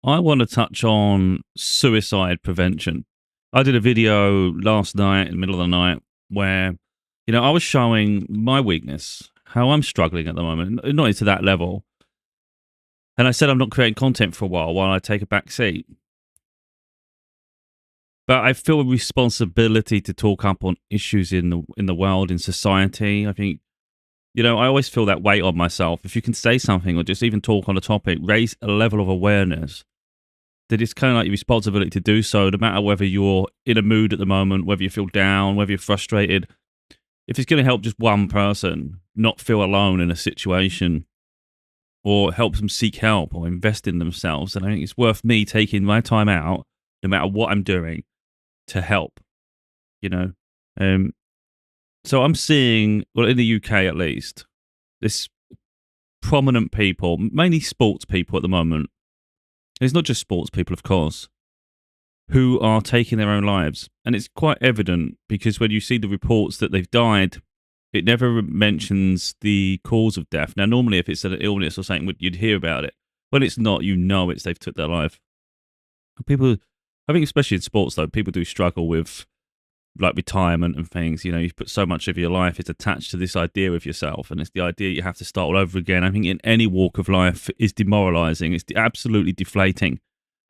I want to touch on suicide prevention. I did a video last night in the middle of the night where, I was showing my weakness, how I'm struggling at the moment, not into that level. And I said I'm not creating content for a while I take a back seat. But I feel a responsibility to talk up on issues in the world, in society. I think, I always feel that weight on myself. If you can say something or just even talk on a topic, raise a level of awareness, that it's kind of like your responsibility to do so, no matter whether you're in a mood at the moment, whether you feel down, whether you're frustrated. If it's going to help just one person not feel alone in a situation or help them seek help or invest in themselves, then I think it's worth me taking my time out, no matter what I'm doing, to help, you know. Um, so I'm seeing, well, in the UK at least, this prominent people, mainly sports people at the moment. It's not just sports people, of course, who are taking their own lives. And it's quite evident because when you see the reports that they've died, it never mentions the cause of death. Now, normally, if it's an illness or something, you'd hear about it. When it's not, it's they've took their life. People, I think, especially in sports, though, people do struggle with like retirement and things. You've put so much of your life is attached to this idea of yourself, and it's the idea you have to start all over again. I think in any walk of life is demoralizing. It's absolutely deflating.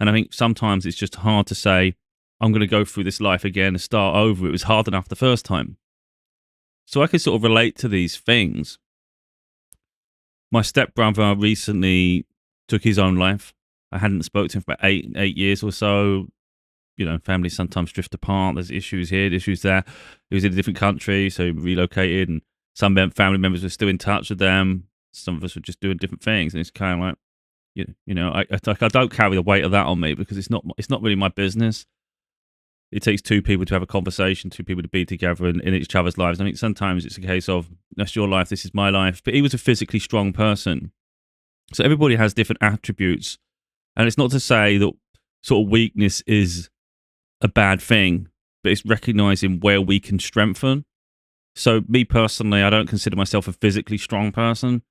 And I think sometimes it's just hard to say, I'm going to go through this life again and start over. It was hard enough the first time. So I can sort of relate to these things. My stepbrother recently took his own life. I hadn't spoken to him for about eight years or so. Families sometimes drift apart. There's issues here, issues there. He was in a different country, so he relocated, and some family members were still in touch with them. Some of us were just doing different things, and it's kind of like, I don't carry the weight of that on me because it's not really my business. It takes two people to have a conversation, two people to be together in each other's lives. I think sometimes it's a case of, that's your life, this is my life. But he was a physically strong person. So everybody has different attributes. And it's not to say that sort of weakness is a bad thing, but it's recognizing where we can strengthen. So me personally, I don't consider myself a physically strong person,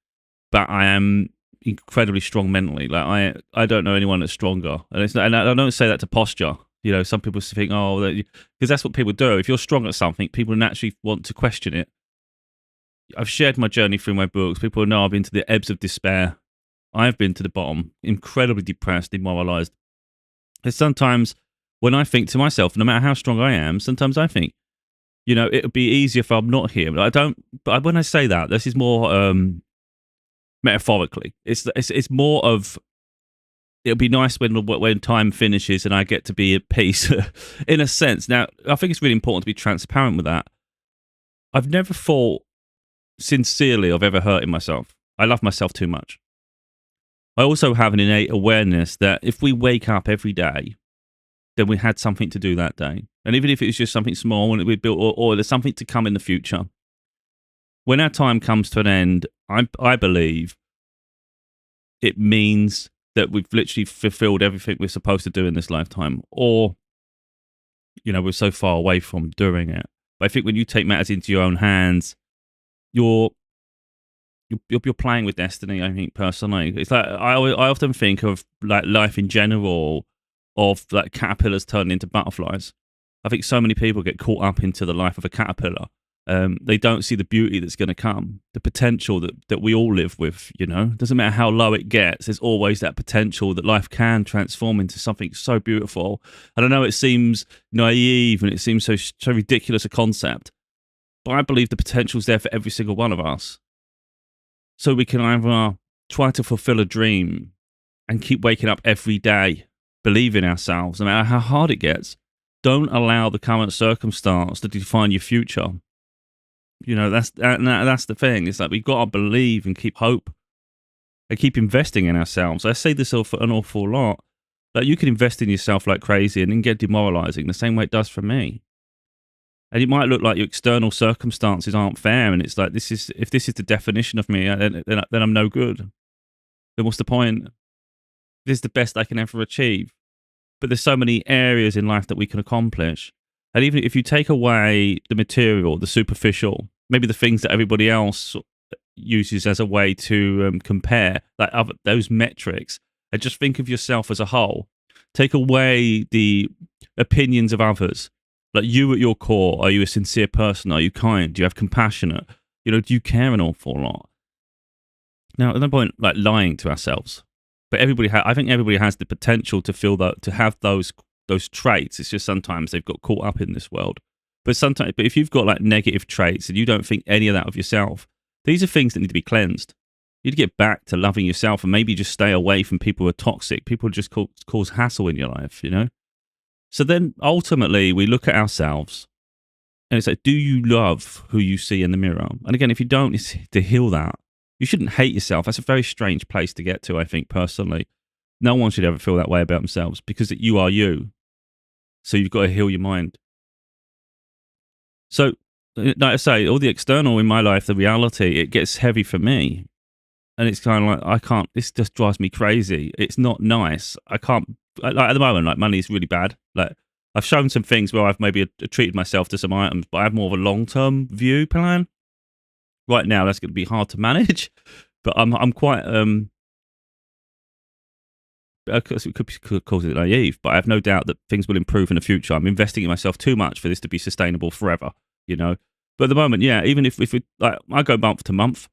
but I am incredibly strong mentally. Like I don't know anyone that's stronger. And I don't say that to posture. Some people think, because that's what people do. If you're strong at something, people naturally want to question it. I've shared my journey through my books. People know I've been to the ebbs of despair. I've been to the bottom, incredibly depressed, demoralized. And sometimes when I think to myself, no matter how strong I am, sometimes I think, it would be easier if I'm not here. But when I say that, this is more metaphorically. It's more of, it'll be nice when time finishes and I get to be at peace, in a sense. Now, I think it's really important to be transparent with that. I've never thought sincerely of ever hurting myself. I love myself too much. I also have an innate awareness that if we wake up every day, then we had something to do that day. And even if it's just something small and we built, or there's something to come in the future, when our time comes to an end, I believe it means that we've literally fulfilled everything we're supposed to do in this lifetime, or, we're so far away from doing it. But I think when you take matters into your own hands, you're playing with destiny. I think personally, it's like I often think of like life in general, of like caterpillars turning into butterflies. I think so many people get caught up into the life of a caterpillar. They don't see the beauty that's going to come, the potential that we all live with. Doesn't matter how low it gets, there's always that potential that life can transform into something so beautiful. And I know it seems naive and it seems so ridiculous a concept, but I believe the potential's there for every single one of us. So we can either try to fulfill a dream and keep waking up every day, believe in ourselves, no matter how hard it gets. Don't allow the current circumstance to define your future. That's the thing. It's like we've got to believe and keep hope and keep investing in ourselves. I say this an awful lot. Like, you can invest in yourself like crazy and then get demoralizing the same way it does for me. And it might look like your external circumstances aren't fair, and it's like, if this is the definition of me, then I'm no good. Then what's the point? This is the best I can ever achieve. But there's so many areas in life that we can accomplish. And even if you take away the material, the superficial, maybe the things that everybody else uses as a way to compare, like those metrics, and just think of yourself as a whole. Take away the opinions of others. Like, you at your core, are you a sincere person? Are you kind? Do you have compassionate? Do you care an awful lot? Now, at no point like lying to ourselves, but I think everybody has the potential to feel that, to have those traits. It's just sometimes they've got caught up in this world. But if you've got like negative traits and you don't think any of that of yourself, these are things that need to be cleansed. You need to get back to loving yourself, and maybe just stay away from people who are toxic. People who just cause hassle in your life, So then ultimately we look at ourselves and it's like, do you love who you see in the mirror? And again, if you don't, it's to heal that. You shouldn't hate yourself. That's a very strange place to get to, I think, personally. No one should ever feel that way about themselves, because you are you. So you've got to heal your mind. So, like I say, all the external in my life, the reality, it gets heavy for me. And it's kind of like, this just drives me crazy. It's not nice. I can't, like at the moment, like money is really bad. Like, I've shown some things where I've maybe treated myself to some items, but I have more of a long-term view plan. Right now, that's going to be hard to manage, but I'm quite, it could cause it naive, but I have no doubt that things will improve in the future. I'm investing in myself too much for this to be sustainable forever, But at the moment, yeah, even if we, like, I go month to month.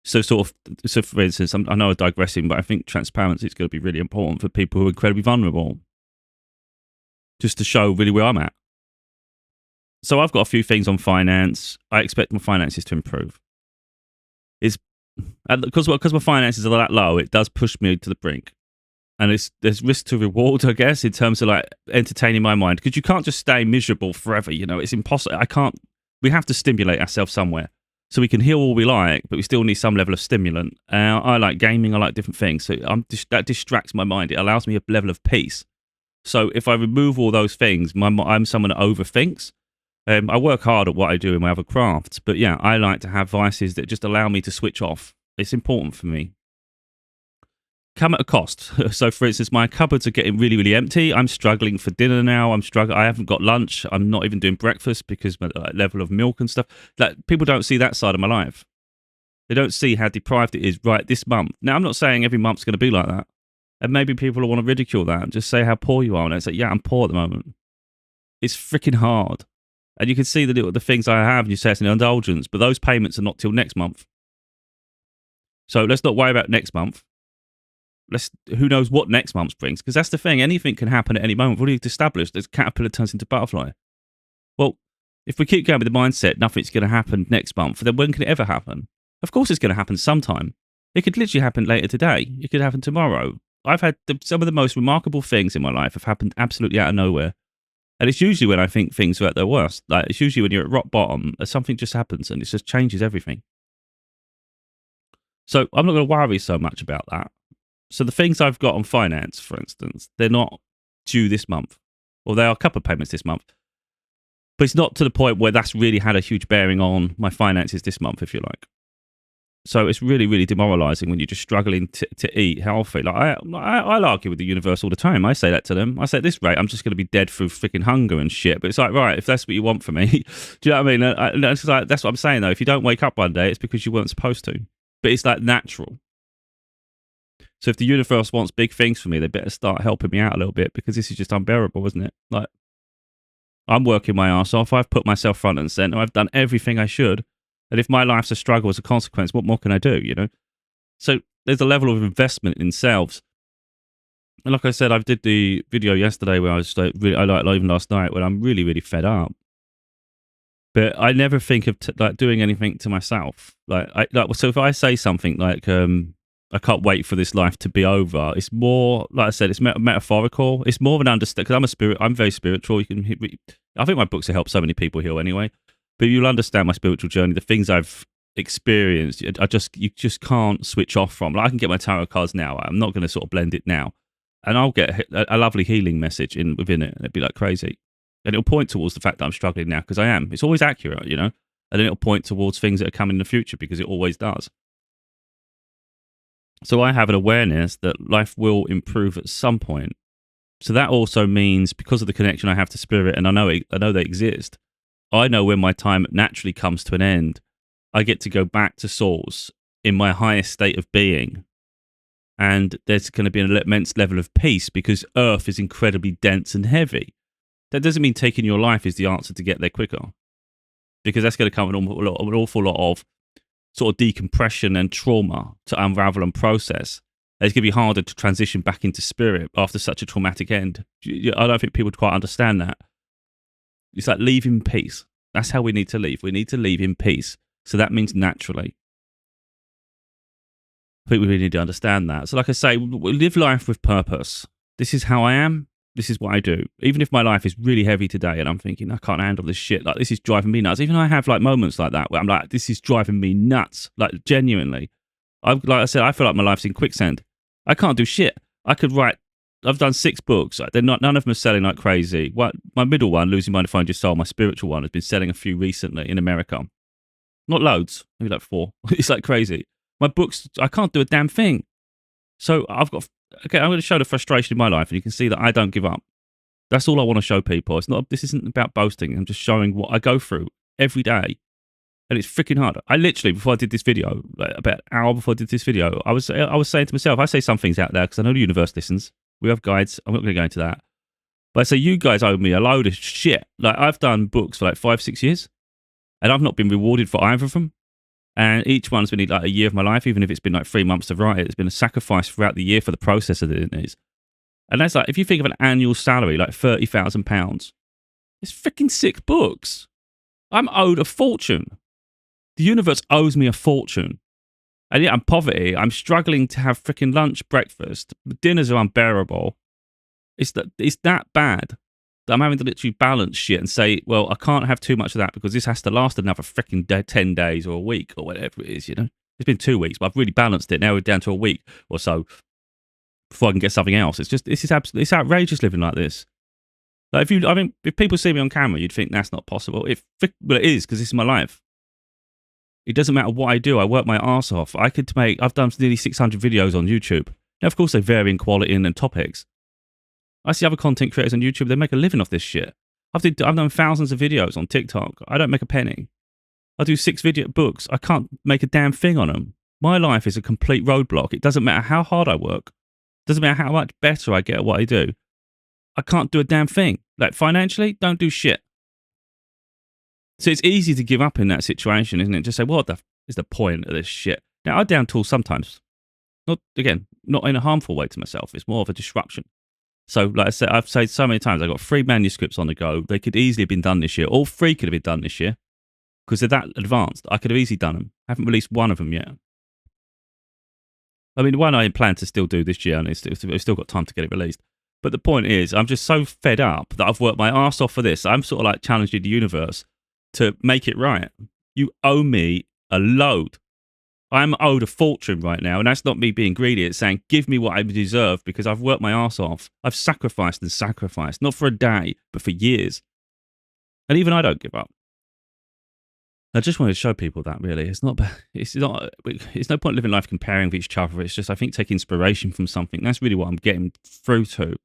So for instance, I know I'm digressing, but I think transparency is going to be really important for people who are incredibly vulnerable, just to show really where I'm at. So I've got a few things on finance. I expect my finances to improve. Because my finances are that low, it does push me to the brink. And there's risk to reward, I guess, in terms of like entertaining my mind, because you can't just stay miserable forever. It's impossible. We have to stimulate ourselves somewhere. So we can heal all we like, but we still need some level of stimulant. I like gaming. I like different things. So that distracts my mind. It allows me a level of peace. So if I remove all those things, I'm someone that overthinks. I work hard at what I do in my other crafts, but yeah, I like to have vices that just allow me to switch off. It's important for me. Come at a cost. So, for instance, my cupboards are getting really, really empty. I'm struggling for dinner now. I haven't got lunch. I'm not even doing breakfast because my level of milk and stuff. Like, people don't see that side of my life. They don't see how deprived it is right this month. Now, I'm not saying every month's going to be like that. And maybe people will want to ridicule that and just say how poor you are. And it's like, yeah, I'm poor at the moment. It's freaking hard. And you can see the things I have, and you say it's an indulgence, but those payments are not till next month. So let's not worry about next month. Who knows what next month brings? Because that's the thing. Anything can happen at any moment. We've already established that caterpillar turns into butterfly. Well, if we keep going with the mindset, nothing's going to happen next month, then when can it ever happen? Of course it's going to happen sometime. It could literally happen later today. It could happen tomorrow. I've had some of the most remarkable things in my life have happened absolutely out of nowhere. And it's usually when I think things are at their worst. Like, it's usually when you're at rock bottom, something just happens and it just changes everything. So I'm not going to worry so much about that. So the things I've got on finance, for instance, they're not due this month. Well, there are a couple of payments this month. But it's not to the point where that's really had a huge bearing on my finances this month, if you like. So it's really, really demoralizing when you're just struggling to eat healthy. Like, I'll argue with the universe all the time. I say that to them. I say, at this rate, I'm just going to be dead through freaking hunger and shit. But it's like, right, if that's what you want from me, do you know what I mean? That's what I'm saying, though. If you don't wake up one day, it's because you weren't supposed to. But it's like natural. So if the universe wants big things for me, they better start helping me out a little bit, because this is just unbearable, isn't it? Like, I'm working my ass off. I've put myself front and center. I've done everything I should. And if my life's a struggle as a consequence, what more can I do, So there's a level of investment in selves. And like I said, I did the video yesterday where I was like, even last night, when I'm really, really fed up. But I never think of doing anything to myself. So if I say something like, I can't wait for this life to be over, it's more, like I said, it's metaphorical. It's more of an understanding, because I'm very spiritual. I think my books have helped so many people heal anyway. But you'll understand my spiritual journey, the things I've experienced. You just can't switch off from. Like, I can get my tarot cards now. I'm not going to sort of blend it now, and I'll get a lovely healing message within it. And it'd be like crazy, and it'll point towards the fact that I'm struggling now, because I am. It's always accurate, and then it'll point towards things that are coming in the future, because it always does. So I have an awareness that life will improve at some point. So that also means, because of the connection I have to spirit, and I know they exist, I know when my time naturally comes to an end, I get to go back to source in my highest state of being and there's going to be an immense level of peace because Earth is incredibly dense and heavy. That doesn't mean taking your life is the answer to get there quicker, because that's going to come an awful lot of sort of decompression and trauma to unravel and process. It's going to be harder to transition back into spirit after such a traumatic end. I don't think people quite understand that. It's like leave in peace. That's how we need to leave. We need to leave in peace. So that means naturally. People really need to understand that. So like I say, live life with purpose. This is how I am. This is what I do. Even if my life is really heavy today and I'm thinking, I can't handle this shit. Like, this is driving me nuts. Even I have like moments like that where I'm like, this is driving me nuts. Like, genuinely. Like I said, I feel like my life's in quicksand. I can't do shit. I could write. I've done 6 books. None of them are selling like crazy. My middle one, Losing Mind to Find Your Soul, my spiritual one, has been selling a few recently in America. Not loads, maybe like 4. It's like crazy. My books, I can't do a damn thing. So I'm going to show the frustration in my life, and you can see that I don't give up. That's all I want to show people. This isn't about boasting. I'm just showing what I go through every day. And it's freaking hard. I literally, before I did this video, like about an hour before I did this video, I was saying to myself, I say some things out there because I know the universe listens. We have guides. I'm not going to go into that. But I say, you guys owe me a load of shit. Like, I've done books for like 5-6 years, and I've not been rewarded for either of them. And each one's been like a year of my life, even if it's been like 3 months to write it. It's been a sacrifice throughout the year for the process of it is. And that's like, if you think of an annual salary, like £30,000, it's freaking 6 books. I'm owed a fortune. The universe owes me a fortune. And yet I'm poverty. I'm struggling to have freaking lunch, breakfast. Dinners are unbearable. It's that bad that I'm having to literally balance shit and say, well, I can't have too much of that because this has to last another freaking 10 days or a week or whatever it is, you know? It's been 2 weeks, but I've really balanced it. Now we're down to a week or so before I can get something else. It's outrageous living like this. Like, if people see me on camera, you'd think that's not possible. Well, it is, because this is my life. It doesn't matter what I do. I work my arse off. I've done nearly 600 videos on YouTube. Now, of course, they vary in quality and topics. I see other content creators on YouTube, they make a living off this shit. I've done thousands of videos on TikTok. I don't make a penny. I do 6 video books. I can't make a damn thing on them. My life is a complete roadblock. It doesn't matter how hard I work. It doesn't matter how much better I get at what I do. I can't do a damn thing. Like, financially, don't do shit. So it's easy to give up in that situation, isn't it? Just say, what is the point of this shit? Now, I down tool sometimes. Not in a harmful way to myself. It's more of a disruption. So, like I said, I've said so many times, I've got 3 manuscripts on the go. They could easily have been done this year. All 3 could have been done this year because they're that advanced. I could have easily done them. I haven't released one of them yet. I mean, the one I plan to still do this year, and I've still got time to get it released. But the point is, I'm just so fed up that I've worked my arse off for this. I'm sort of like challenging the universe to make it right. You owe me a load. I'm owed a fortune right now, and that's not me being greedy. It's saying, give me what I deserve because I've worked my arse off. I've sacrificed and sacrificed, not for a day, but for years. And even I don't give up. I just wanted to show people that, really. It's no point living life comparing with each other. It's just, I think, take inspiration from something. That's really what I'm getting through to,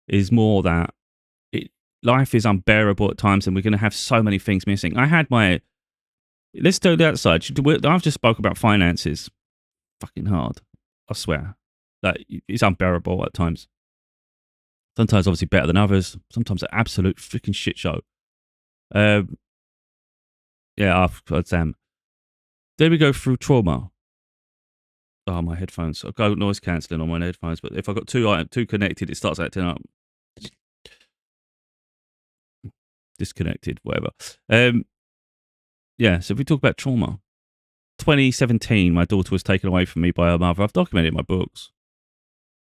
is more that life is unbearable at times, and we're going to have so many things missing. Let's do the outside. I've just spoke about finances. Fucking hard. I swear. Like, it's unbearable at times. Sometimes obviously better than others. Sometimes an absolute freaking shit show. Yeah, damn. Then we go through trauma. Oh, my headphones. I've got noise cancelling on my headphones, but if I've got two connected, it starts acting up. Disconnected, whatever. Yeah, so if we talk about trauma. 2017, my daughter was taken away from me by her mother. I've documented in my books.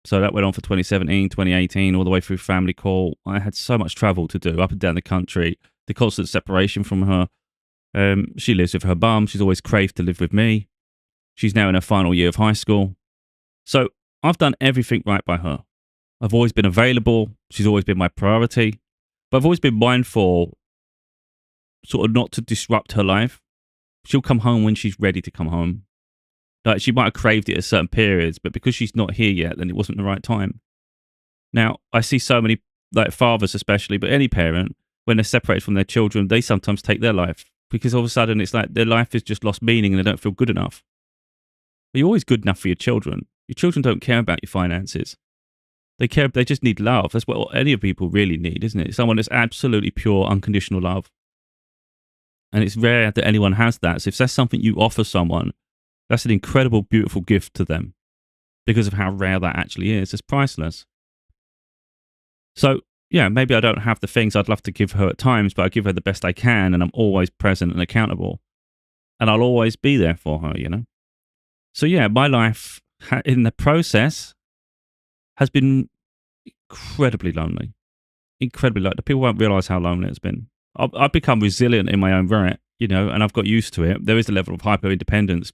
So that went on for 2017, 2018, all the way through family court. I had so much travel to do up and down the country. The constant separation from her. She lives with her mum. She's always craved to live with me. She's now in her final year of high school. So I've done everything right by her. I've always been available. She's always been my priority. But I've always been mindful sort of not to disrupt her life. She'll come home when she's ready to come home. Like, she might have craved it at certain periods, but because she's not here yet, then it wasn't the right time. Now, I see so many, like fathers especially, but any parent, when they're separated from their children, they sometimes take their life because all of a sudden it's like their life has just lost meaning and they don't feel good enough. But you're always good enough for your children. Your children don't care about your finances. They just need love. That's what any of people really need, isn't it? Someone that's absolutely pure, unconditional love. And it's rare that anyone has that. So if that's something you offer someone, that's an incredible, beautiful gift to them because of how rare that actually is. It's priceless. So, yeah, maybe I don't have the things I'd love to give her at times, but I give her the best I can, and I'm always present and accountable. And I'll always be there for her, you know? So, yeah, my life in the process has been incredibly lonely. Incredibly lonely. People won't realize how lonely it's been. I've become resilient in my own right, you know, and I've got used to it. There is a level of hyper independence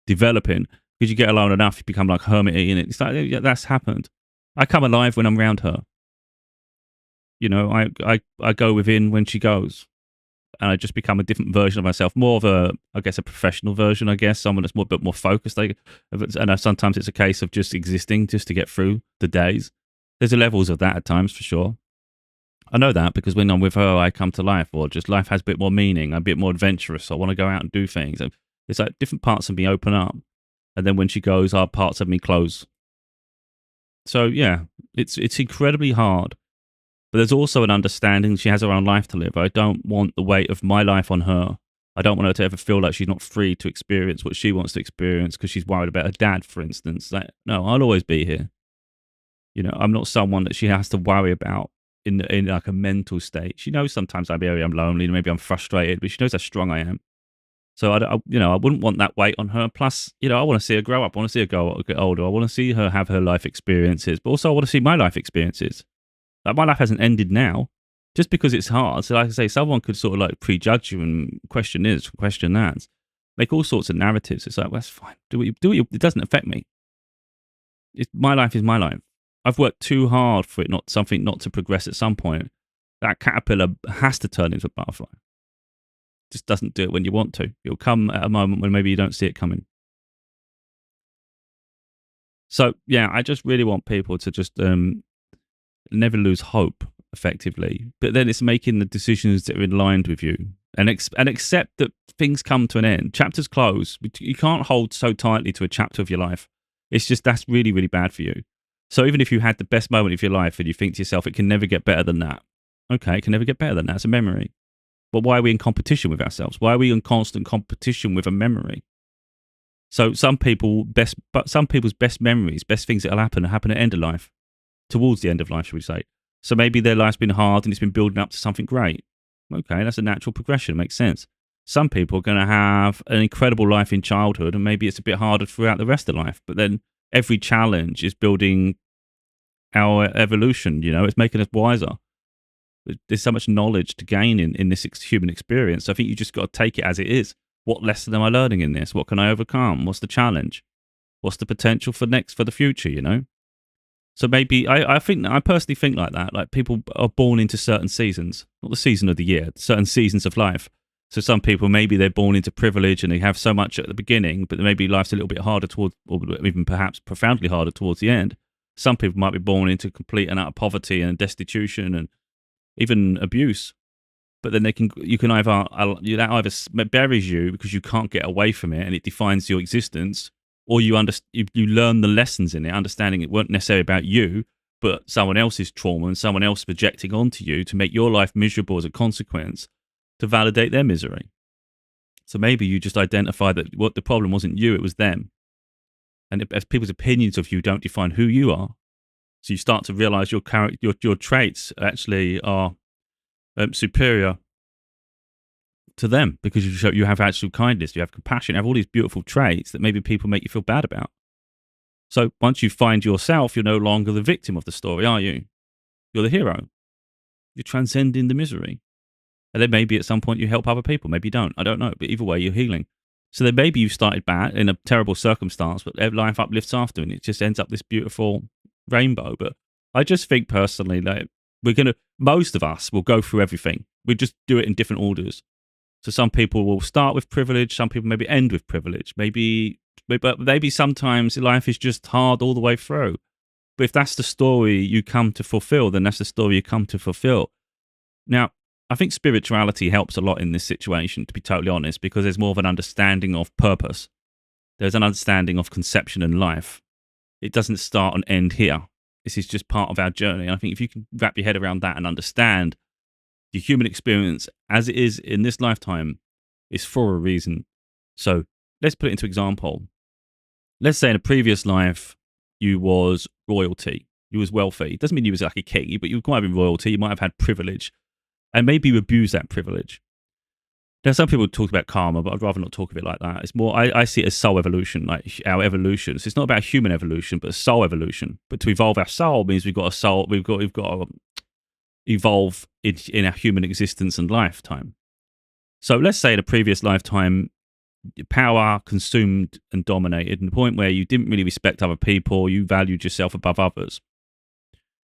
developing because you get alone enough, you become like hermity, and it's like, yeah, that's happened. I come alive when I'm around her. You know, I go within when she goes, and I just become a different version of myself, more of a, I guess, a professional version. I guess someone that's more, a bit more focused. Like, and sometimes it's a case of just existing, just to get through the days. There's levels of that at times for sure. I know that because when I'm with her, I come to life, or just life has a bit more meaning. I'm a bit more adventurous. So I want to go out and do things. And it's like different parts of me open up, and then when she goes, our parts of me close. So yeah, it's incredibly hard. But there's also an understanding she has her own life to live. I don't want the weight of my life on her. I don't want her to ever feel like she's not free to experience what she wants to experience because she's worried about her dad, for instance. Like, no, I'll always be here. You know, I'm not someone that she has to worry about in like a mental state. She knows sometimes I'm lonely, maybe I'm frustrated, but she knows how strong I am. So you know, I wouldn't want that weight on her. Plus, you know, I want to see her grow up. I want to see her get older. I want to see her have her life experiences, but also I want to see my life experiences. Like, my life hasn't ended now. Just because it's hard. So like I say, someone could sort of like prejudge you and question this, question that, make all sorts of narratives. It's like, well, that's fine. Do what you, it doesn't affect me. My life is my life. I've worked too hard for it not to progress at some point. That caterpillar has to turn into a butterfly. Just doesn't do it when you want to. It'll come at a moment when maybe you don't see it coming. So yeah, I just really want people to just never lose hope effectively, but then it's making the decisions that are in line with you, and accept that things come to an end. Chapters close. You can't hold so tightly to a chapter of your life. It's just, that's really, really bad for you. So even if you had the best moment of your life and you think to yourself, it can never get better than that. Okay, it can never get better than that. It's a memory. But why are we in competition with ourselves? Why are we in constant competition with a memory? So some people's best memories, best things that'll happen at end of life, towards the end of life, should we say. So maybe their life's been hard and it's been building up to something great. Okay, that's a natural progression. It makes sense. Some people are going to have an incredible life in childhood, and maybe it's a bit harder throughout the rest of life. But then every challenge is building our evolution, you know, it's making us wiser. There's so much knowledge to gain in this human experience. So I think you just got to take it as it is. What lesson am I learning in this? What can I overcome? What's the challenge? What's the potential for the future, you know? So maybe I personally think like that. Like, people are born into certain seasons, not the season of the year, certain seasons of life. So some people, maybe they're born into privilege and they have so much at the beginning, but maybe life's a little bit harder towards, or even perhaps profoundly harder towards the end. Some people might be born into complete and utter poverty and destitution and even abuse. But then you can either, that either buries you because you can't get away from it and it defines your existence, or you learn the lessons in it, understanding it weren't necessarily about you, but someone else's trauma and someone else projecting onto you to make your life miserable as a consequence, to validate their misery. So maybe you just identify that what the problem wasn't you, it was them. And as people's opinions of you don't define who you are, so you start to realize your traits actually are superior to them, because you have actual kindness, you have compassion, you have all these beautiful traits that maybe people make you feel bad about. So once you find yourself, you're no longer the victim of the story, are you? You're the hero. You're transcending the misery. And then maybe at some point you help other people. Maybe you don't. I don't know. But either way, you're healing. So then maybe you started bad in a terrible circumstance, but life uplifts after, and it just ends up this beautiful rainbow. But I just think personally that most of us will go through everything. We just do it in different orders. So some people will start with privilege. Some people maybe end with privilege. But maybe sometimes life is just hard all the way through. But if that's the story you come to fulfill, then that's the story you come to fulfill. Now, I think spirituality helps a lot in this situation, to be totally honest, because there's more of an understanding of purpose. There's an understanding of conception and life. It doesn't start and end here. This is just part of our journey. And I think if you can wrap your head around that and understand the human experience as it is in this lifetime is for a reason. So let's put it into example. Let's say in a previous life, you was royalty. You was wealthy. It doesn't mean you was like a king, but you might have been royalty. You might have had privilege. And maybe you abuse that privilege. Now, some people talk about karma, but I'd rather not talk of it like that. It's more, I see it as soul evolution, like our evolution. So it's not about human evolution, but soul evolution. But to evolve our soul means we've got a soul, we've got to evolve in our human existence and lifetime. So let's say in a previous lifetime, power consumed and dominated, and the point where you didn't really respect other people, you valued yourself above others.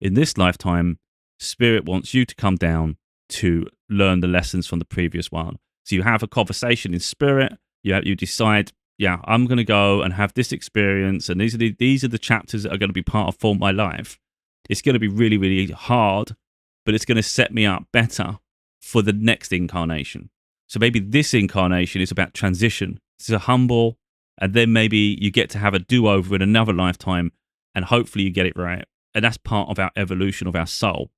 In this lifetime, spirit wants you to come down to learn the lessons from the previous one. So you have a conversation in spirit. You decide, yeah, I'm going to go and have this experience, and these are the chapters that are going to be part of form my life. It's going to be really, really hard, but it's going to set me up better for the next incarnation. So maybe this incarnation is about transition. It's a humble, and then maybe you get to have a do-over in another lifetime, and hopefully you get it right. And that's part of our evolution of our soul.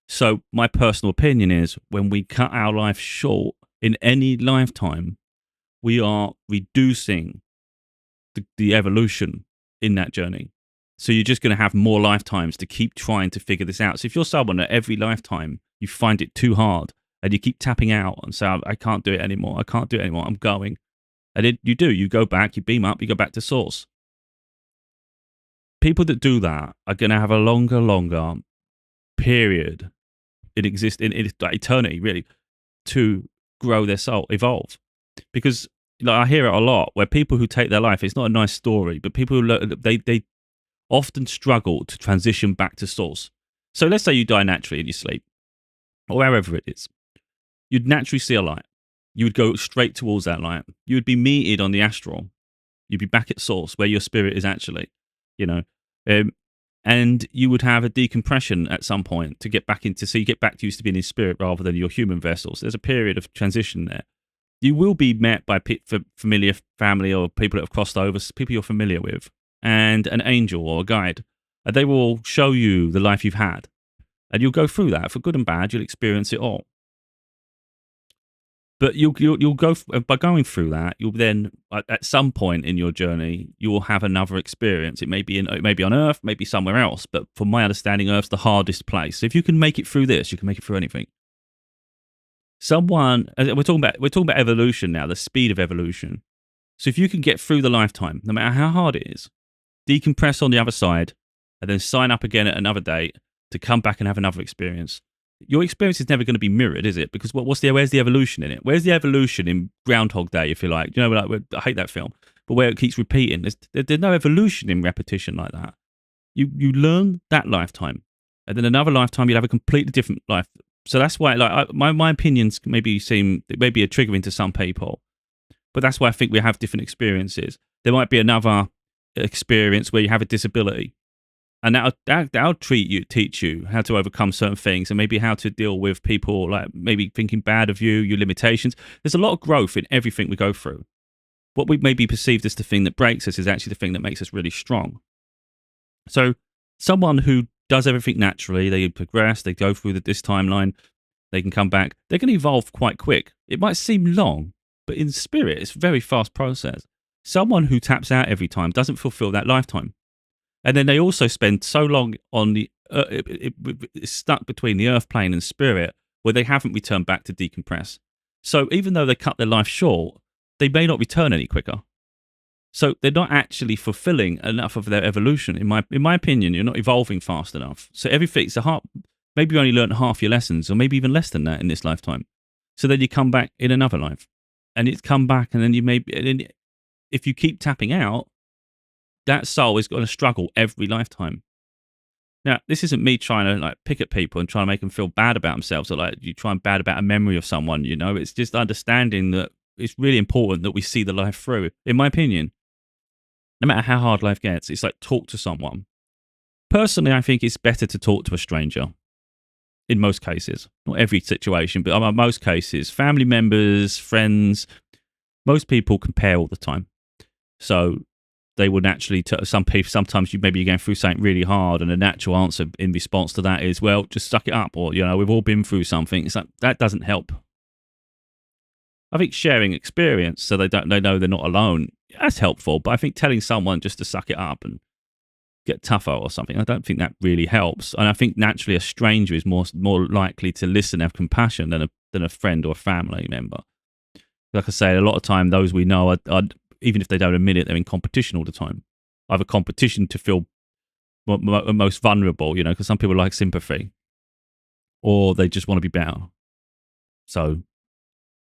So my personal opinion is when we cut our life short in any lifetime, we are reducing the evolution in that journey. So you're just going to have more lifetimes to keep trying to figure this out. So if you're someone that every lifetime you find it too hard and you keep tapping out and say, I can't do it anymore, I can't do it anymore, I'm going. And then you go back, you beam up, you go back to source. People that do that are going to have a longer period in eternity, really, to grow their soul, evolve. Because I hear it a lot where people who take their life, it's not a nice story, but people who they often struggle to transition back to source. So let's say you die naturally in your sleep, or wherever it is. You'd naturally see a light. You would go straight towards that light. You would be meted on the astral. You'd be back at source where your spirit is actually, you know. And you would have a decompression at some point to get back into, so you get back to used to being in spirit rather than your human vessels. There's a period of transition there. You will be met by familiar family or people that have crossed over, people you're familiar with, and an angel or a guide. And they will show you the life you've had. And you'll go through that. For good and bad, you'll experience it all. But you'll go by going through that. You'll then at some point in your journey you will have another experience. It may be on Earth, maybe somewhere else. But from my understanding, Earth's the hardest place. So if you can make it through this, you can make it through anything. We're talking about evolution now, the speed of evolution. So if you can get through the lifetime, no matter how hard it is, decompress on the other side, and then sign up again at another date to come back and have another experience. Your experience is never going to be mirrored, is it? Because where's the evolution in it? Where's the evolution in Groundhog Day, if you like? You know, like, I hate that film, but where it keeps repeating. There's no evolution in repetition like that. You learn that lifetime, and then another lifetime you'll have a completely different life. So that's why, my opinions maybe a triggering to some people, but that's why I think we have different experiences. There might be another experience where you have a disability. And that'll teach you how to overcome certain things, and maybe how to deal with people like maybe thinking bad of you, your limitations. There's a lot of growth in everything we go through. What we maybe perceived as the thing that breaks us is actually the thing that makes us really strong. So someone who does everything naturally, they progress, they go through this timeline, they can come back, they're going to evolve quite quick. It might seem long, but in spirit, it's a very fast process. Someone who taps out every time doesn't fulfill that lifetime. And then they also spend so long on it's stuck between the earth plane and spirit, where they haven't returned back to decompress. So even though they cut their life short, they may not return any quicker. So they're not actually fulfilling enough of their evolution. In my opinion, you're not evolving fast enough. So everything's maybe you only learned half your lessons, or maybe even less than that in this lifetime. So then you come back in another life, and it's come back, and then if you keep tapping out, that soul is going to struggle every lifetime. Now, this isn't me trying to pick at people and trying to make them feel bad about themselves, or you try and bad about a memory of someone. It's just understanding that it's really important that we see the life through. In my opinion, no matter how hard life gets, it's like talk to someone. Personally, I think it's better to talk to a stranger. In most cases, not every situation, but in most cases, family members, friends, most people compare all the time. So they will naturally, some people, sometimes maybe you're going through something really hard, and the natural answer in response to that is, well, just suck it up, or, we've all been through something. It's like, that doesn't help. I think sharing experience so they know they're not alone, that's helpful. But I think telling someone just to suck it up and get tougher or something, I don't think that really helps. And I think naturally a stranger is more likely to listen and have compassion than a friend or a family member. Like I say, a lot of time those we know are even if they don't admit it, they're in competition all the time. Either competition to feel most vulnerable, because some people like sympathy, or they just want to be better. So,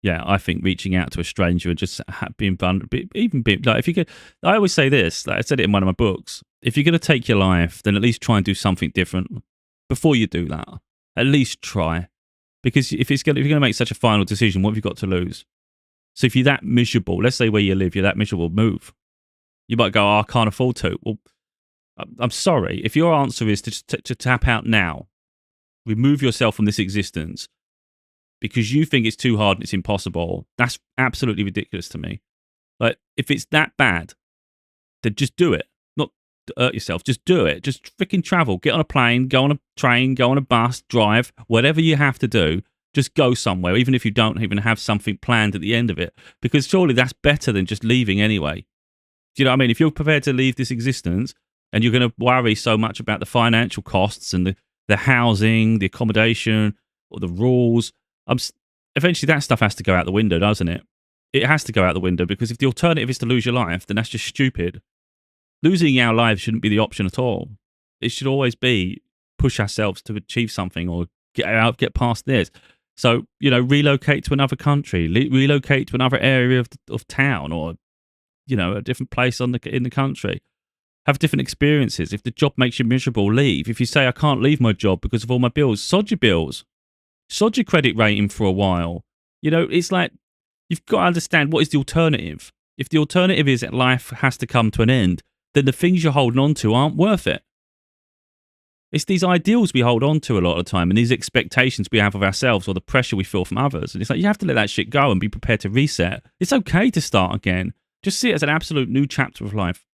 yeah, I think reaching out to a stranger and just being vulnerable, even being like, if you could, I always say this, like I said it in one of my books, if you're going to take your life, then at least try and do something different before you do that. At least try. Because if you're going to make such a final decision, what have you got to lose? So if you're that miserable, let's say where you live, you're that miserable, move. You might go, I can't afford to. Well, I'm sorry. If your answer is to tap out now, remove yourself from this existence because you think it's too hard and it's impossible, that's absolutely ridiculous to me. Like, if it's that bad, then just do it. Not to hurt yourself. Just do it. Just freaking travel. Get on a plane, go on a train, go on a bus, drive, whatever you have to do. Just go somewhere, even if you don't even have something planned at the end of it, because surely that's better than just leaving anyway. Do you know what I mean? If you're prepared to leave this existence and you're going to worry so much about the financial costs and the housing, the accommodation, or the rules, eventually that stuff has to go out the window, doesn't it? It has to go out the window, because if the alternative is to lose your life, then that's just stupid. Losing our lives shouldn't be the option at all. It should always be push ourselves to achieve something or get past this. So, relocate to another country, relocate to another area of town, or, a different place in the country. Have different experiences. If the job makes you miserable, leave. If you say, I can't leave my job because of all my bills, sod your bills. Sod your credit rating for a while. It's like, you've got to understand, what is the alternative? If the alternative is that life has to come to an end, then the things you're holding on to aren't worth it. It's these ideals we hold on to a lot of the time, and these expectations we have of ourselves, or the pressure we feel from others. And it's like, you have to let that shit go and be prepared to reset. It's okay to start again. Just see it as an absolute new chapter of life.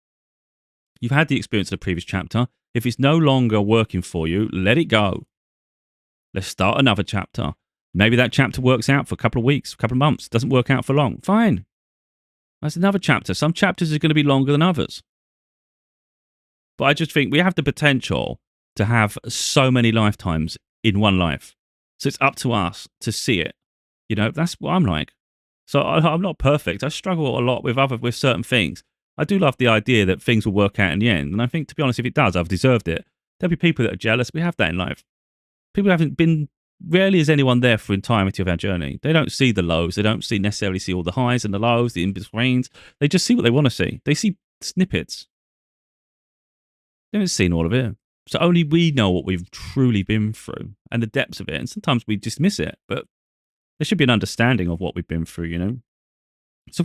You've had the experience of the previous chapter. If it's no longer working for you, let it go. Let's start another chapter. Maybe that chapter works out for a couple of weeks, a couple of months, doesn't work out for long. Fine. That's another chapter. Some chapters are going to be longer than others. But I just think we have the potential to have so many lifetimes in one life. So it's up to us to see it. That's what I'm like. So I'm not perfect. I struggle a lot with certain things. I do love the idea that things will work out in the end. And I think, to be honest, if it does, I've deserved it. There'll be people that are jealous. We have that in life. People haven't been, rarely is anyone there for the entirety of our journey. They don't see the lows. They don't necessarily see all the highs and the lows, the in-betweens. They just see what they want to see. They see snippets. They haven't seen all of it. So only we know what we've truly been through and the depths of it. And sometimes we dismiss it, but there should be an understanding of what we've been through, So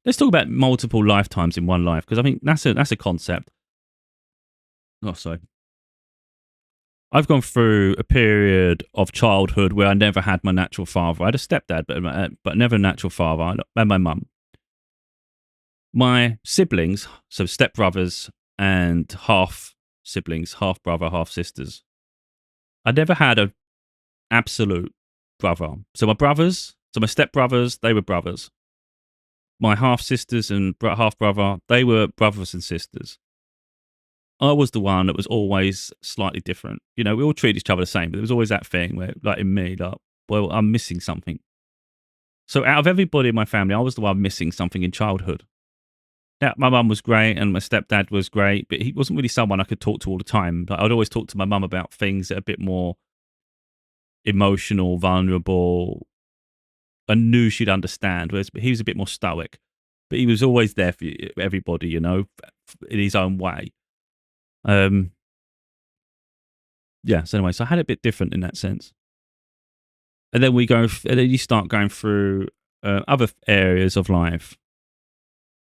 let's talk about multiple lifetimes in one life, because I think that's a concept. Oh, sorry. I've gone through a period of childhood where I never had my natural father. I had a stepdad, but never a natural father. I had my mum. My siblings, so stepbrothers and half siblings, half brother, half sisters. I never had an absolute brother. So my stepbrothers, they were brothers. My half sisters and half brother, they were brothers and sisters. I was the one that was always slightly different. We all treat each other the same, but there was always that thing where, like in me, like, well, I'm missing something. So out of everybody in my family, I was the one missing something in childhood. Yeah, my mum was great and my stepdad was great, but he wasn't really someone I could talk to all the time. Like, I'd always talk to my mum about things that are a bit more emotional, vulnerable, and knew she'd understand, whereas he was a bit more stoic. But he was always there for everybody, in his own way. Yeah, so anyway, so I had it a bit different in that sense. And then you start going through other areas of life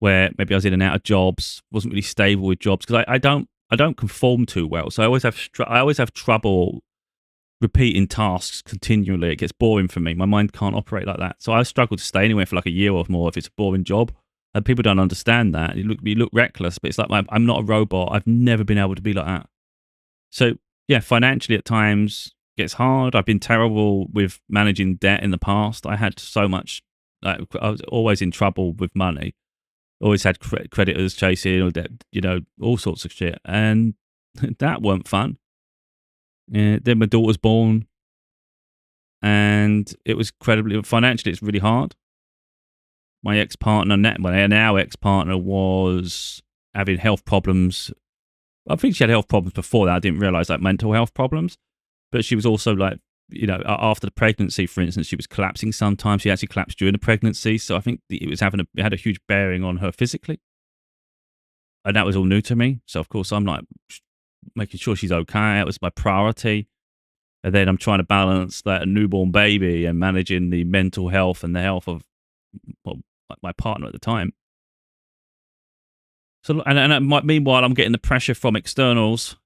where maybe I was in and out of jobs, wasn't really stable with jobs, because I don't conform too well. So I always have trouble repeating tasks continually. It gets boring for me. My mind can't operate like that. So I struggle to stay anywhere for like a year or more if it's a boring job. And people don't understand that. You look reckless, but it's like I'm not a robot. I've never been able to be like that. So yeah, financially at times gets hard. I've been terrible with managing debt in the past. I had so much. Like, I was always in trouble with money. Always had creditors chasing or debt, all sorts of shit, and that weren't fun. Then my daughter's born, and it was incredibly financially. It's really hard. My ex-partner, my now ex-partner, was having health problems. I think she had health problems before that. I didn't realize, like, mental health problems, but she was also like, after the pregnancy, for instance, she was collapsing sometimes. She actually collapsed during the pregnancy. So I think it had a huge bearing on her physically. And that was all new to me. So of course I'm like making sure she's okay. That was my priority. And then I'm trying to balance that a newborn baby and managing the mental health and the health of, well, my partner at the time. So, meanwhile, I'm getting the pressure from externals,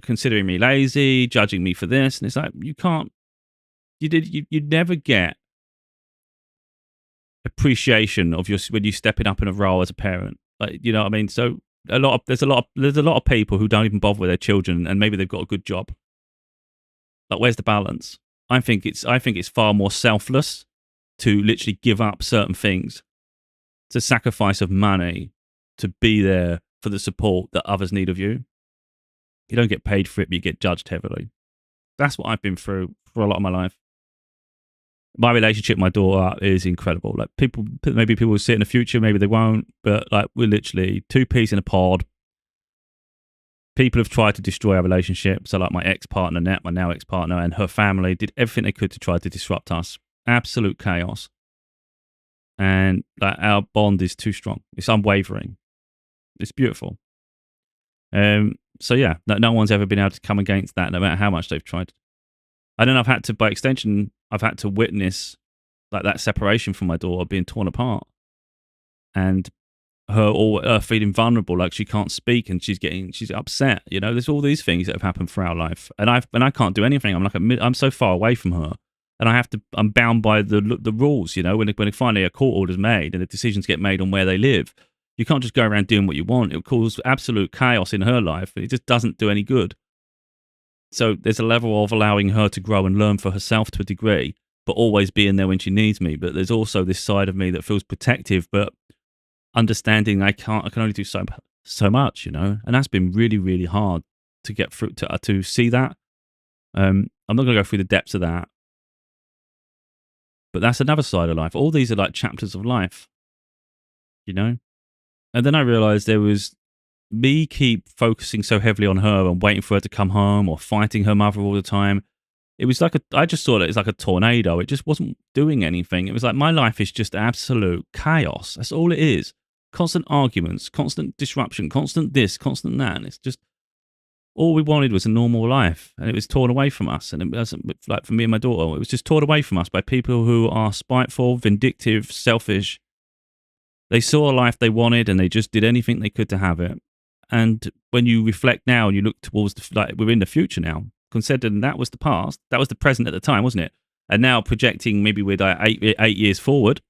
considering me lazy, judging me for this, and it's like you never get appreciation of when you stepping up in a role as a parent. Like, you know what I mean? So there's a lot of people who don't even bother with their children, and maybe they've got a good job. Like, where's the balance? I think it's far more selfless to literally give up certain things, to sacrifice of money, to be there for the support that others need of you. You don't get paid for it, but you get judged heavily. That's what I've been through for a lot of my life. My relationship with my daughter is incredible. Like, maybe people will see it in the future, maybe they won't, but like, we're literally two peas in a pod. People have tried to destroy our relationship. So like, my ex-partner, my now ex-partner, and her family did everything they could to try to disrupt us. Absolute chaos. And like, our bond is too strong. It's unwavering. It's beautiful. So yeah, no one's ever been able to come against that, no matter how much they've tried. And then by extension, I've had to witness like that separation from my daughter being torn apart, and her feeling vulnerable, like she can't speak and she's upset. There's all these things that have happened throughout our life, and I can't do anything. I'm so far away from her, and I'm bound by the rules. When finally a court order's made and the decisions get made on where they live, you can't just go around doing what you want. It'll cause absolute chaos in her life, and it just doesn't do any good. So there's a level of allowing her to grow and learn for herself to a degree, but always being there when she needs me. But there's also this side of me that feels protective, but understanding I can only do so much, and that's been really, really hard to get through to see that. I'm not going to go through the depths of that, but that's another side of life. All these are like chapters of life, And then I realized there was me keep focusing so heavily on her and waiting for her to come home or fighting her mother all the time. It was like I just saw it as like a tornado. It just wasn't doing anything. It was like, my life is just absolute chaos. That's all it is. Constant arguments, constant disruption, constant this, constant that. And it's just, all we wanted was a normal life, and it was torn away from us. And it wasn't like, for me and my daughter, it was just torn away from us by people who are spiteful, vindictive, selfish. They saw a life they wanted, and they just did anything they could to have it. And when you reflect now and you look towards we're in the future now, considering that was the past, that was the present at the time, wasn't it? And now projecting maybe with 8 years forward,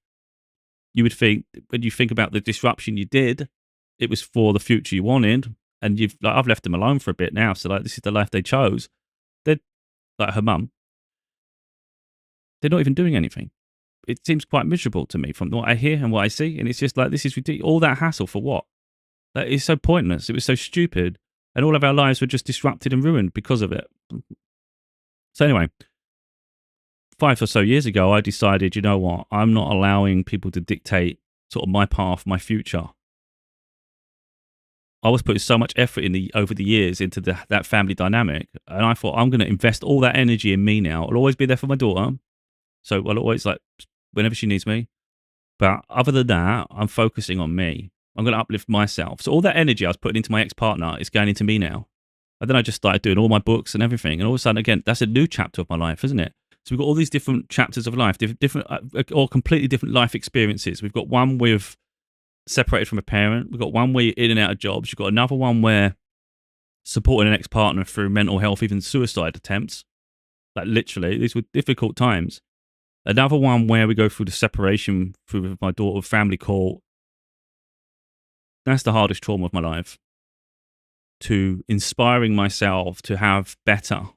you would think, when you think about the disruption you did, it was for the future you wanted. And I've left them alone for a bit now. So like, this is the life they chose. They're like, her mum, they're not even doing anything. It seems quite miserable to me from what I hear and what I see. And it's just like, this is ridiculous. All that hassle for what? That is so pointless. It was so stupid. And all of our lives were just disrupted and ruined because of it. So anyway, 5 or so years ago, I decided, you know what? I'm not allowing people to dictate sort of my path, my future. I was putting so much effort over the years into that family dynamic. And I thought, I'm going to invest all that energy in me now. I'll always be there for my daughter. So I'll always, like, whenever she needs me. But other than that, I'm focusing on me. I'm going to uplift myself. So all that energy I was putting into my ex-partner is going into me now. And then I just started doing all my books and everything. And all of a sudden, again, that's a new chapter of my life, isn't it? So we've got all these different chapters of life, different or completely different life experiences. We've got one with separated from a parent. We've got one where you're in and out of jobs. You've got another one where supporting an ex-partner through mental health, even suicide attempts. Like, literally, these were difficult times. Another one where we go through the separation through my daughter, family court, That's the hardest trauma of my life. To inspiring myself to have better,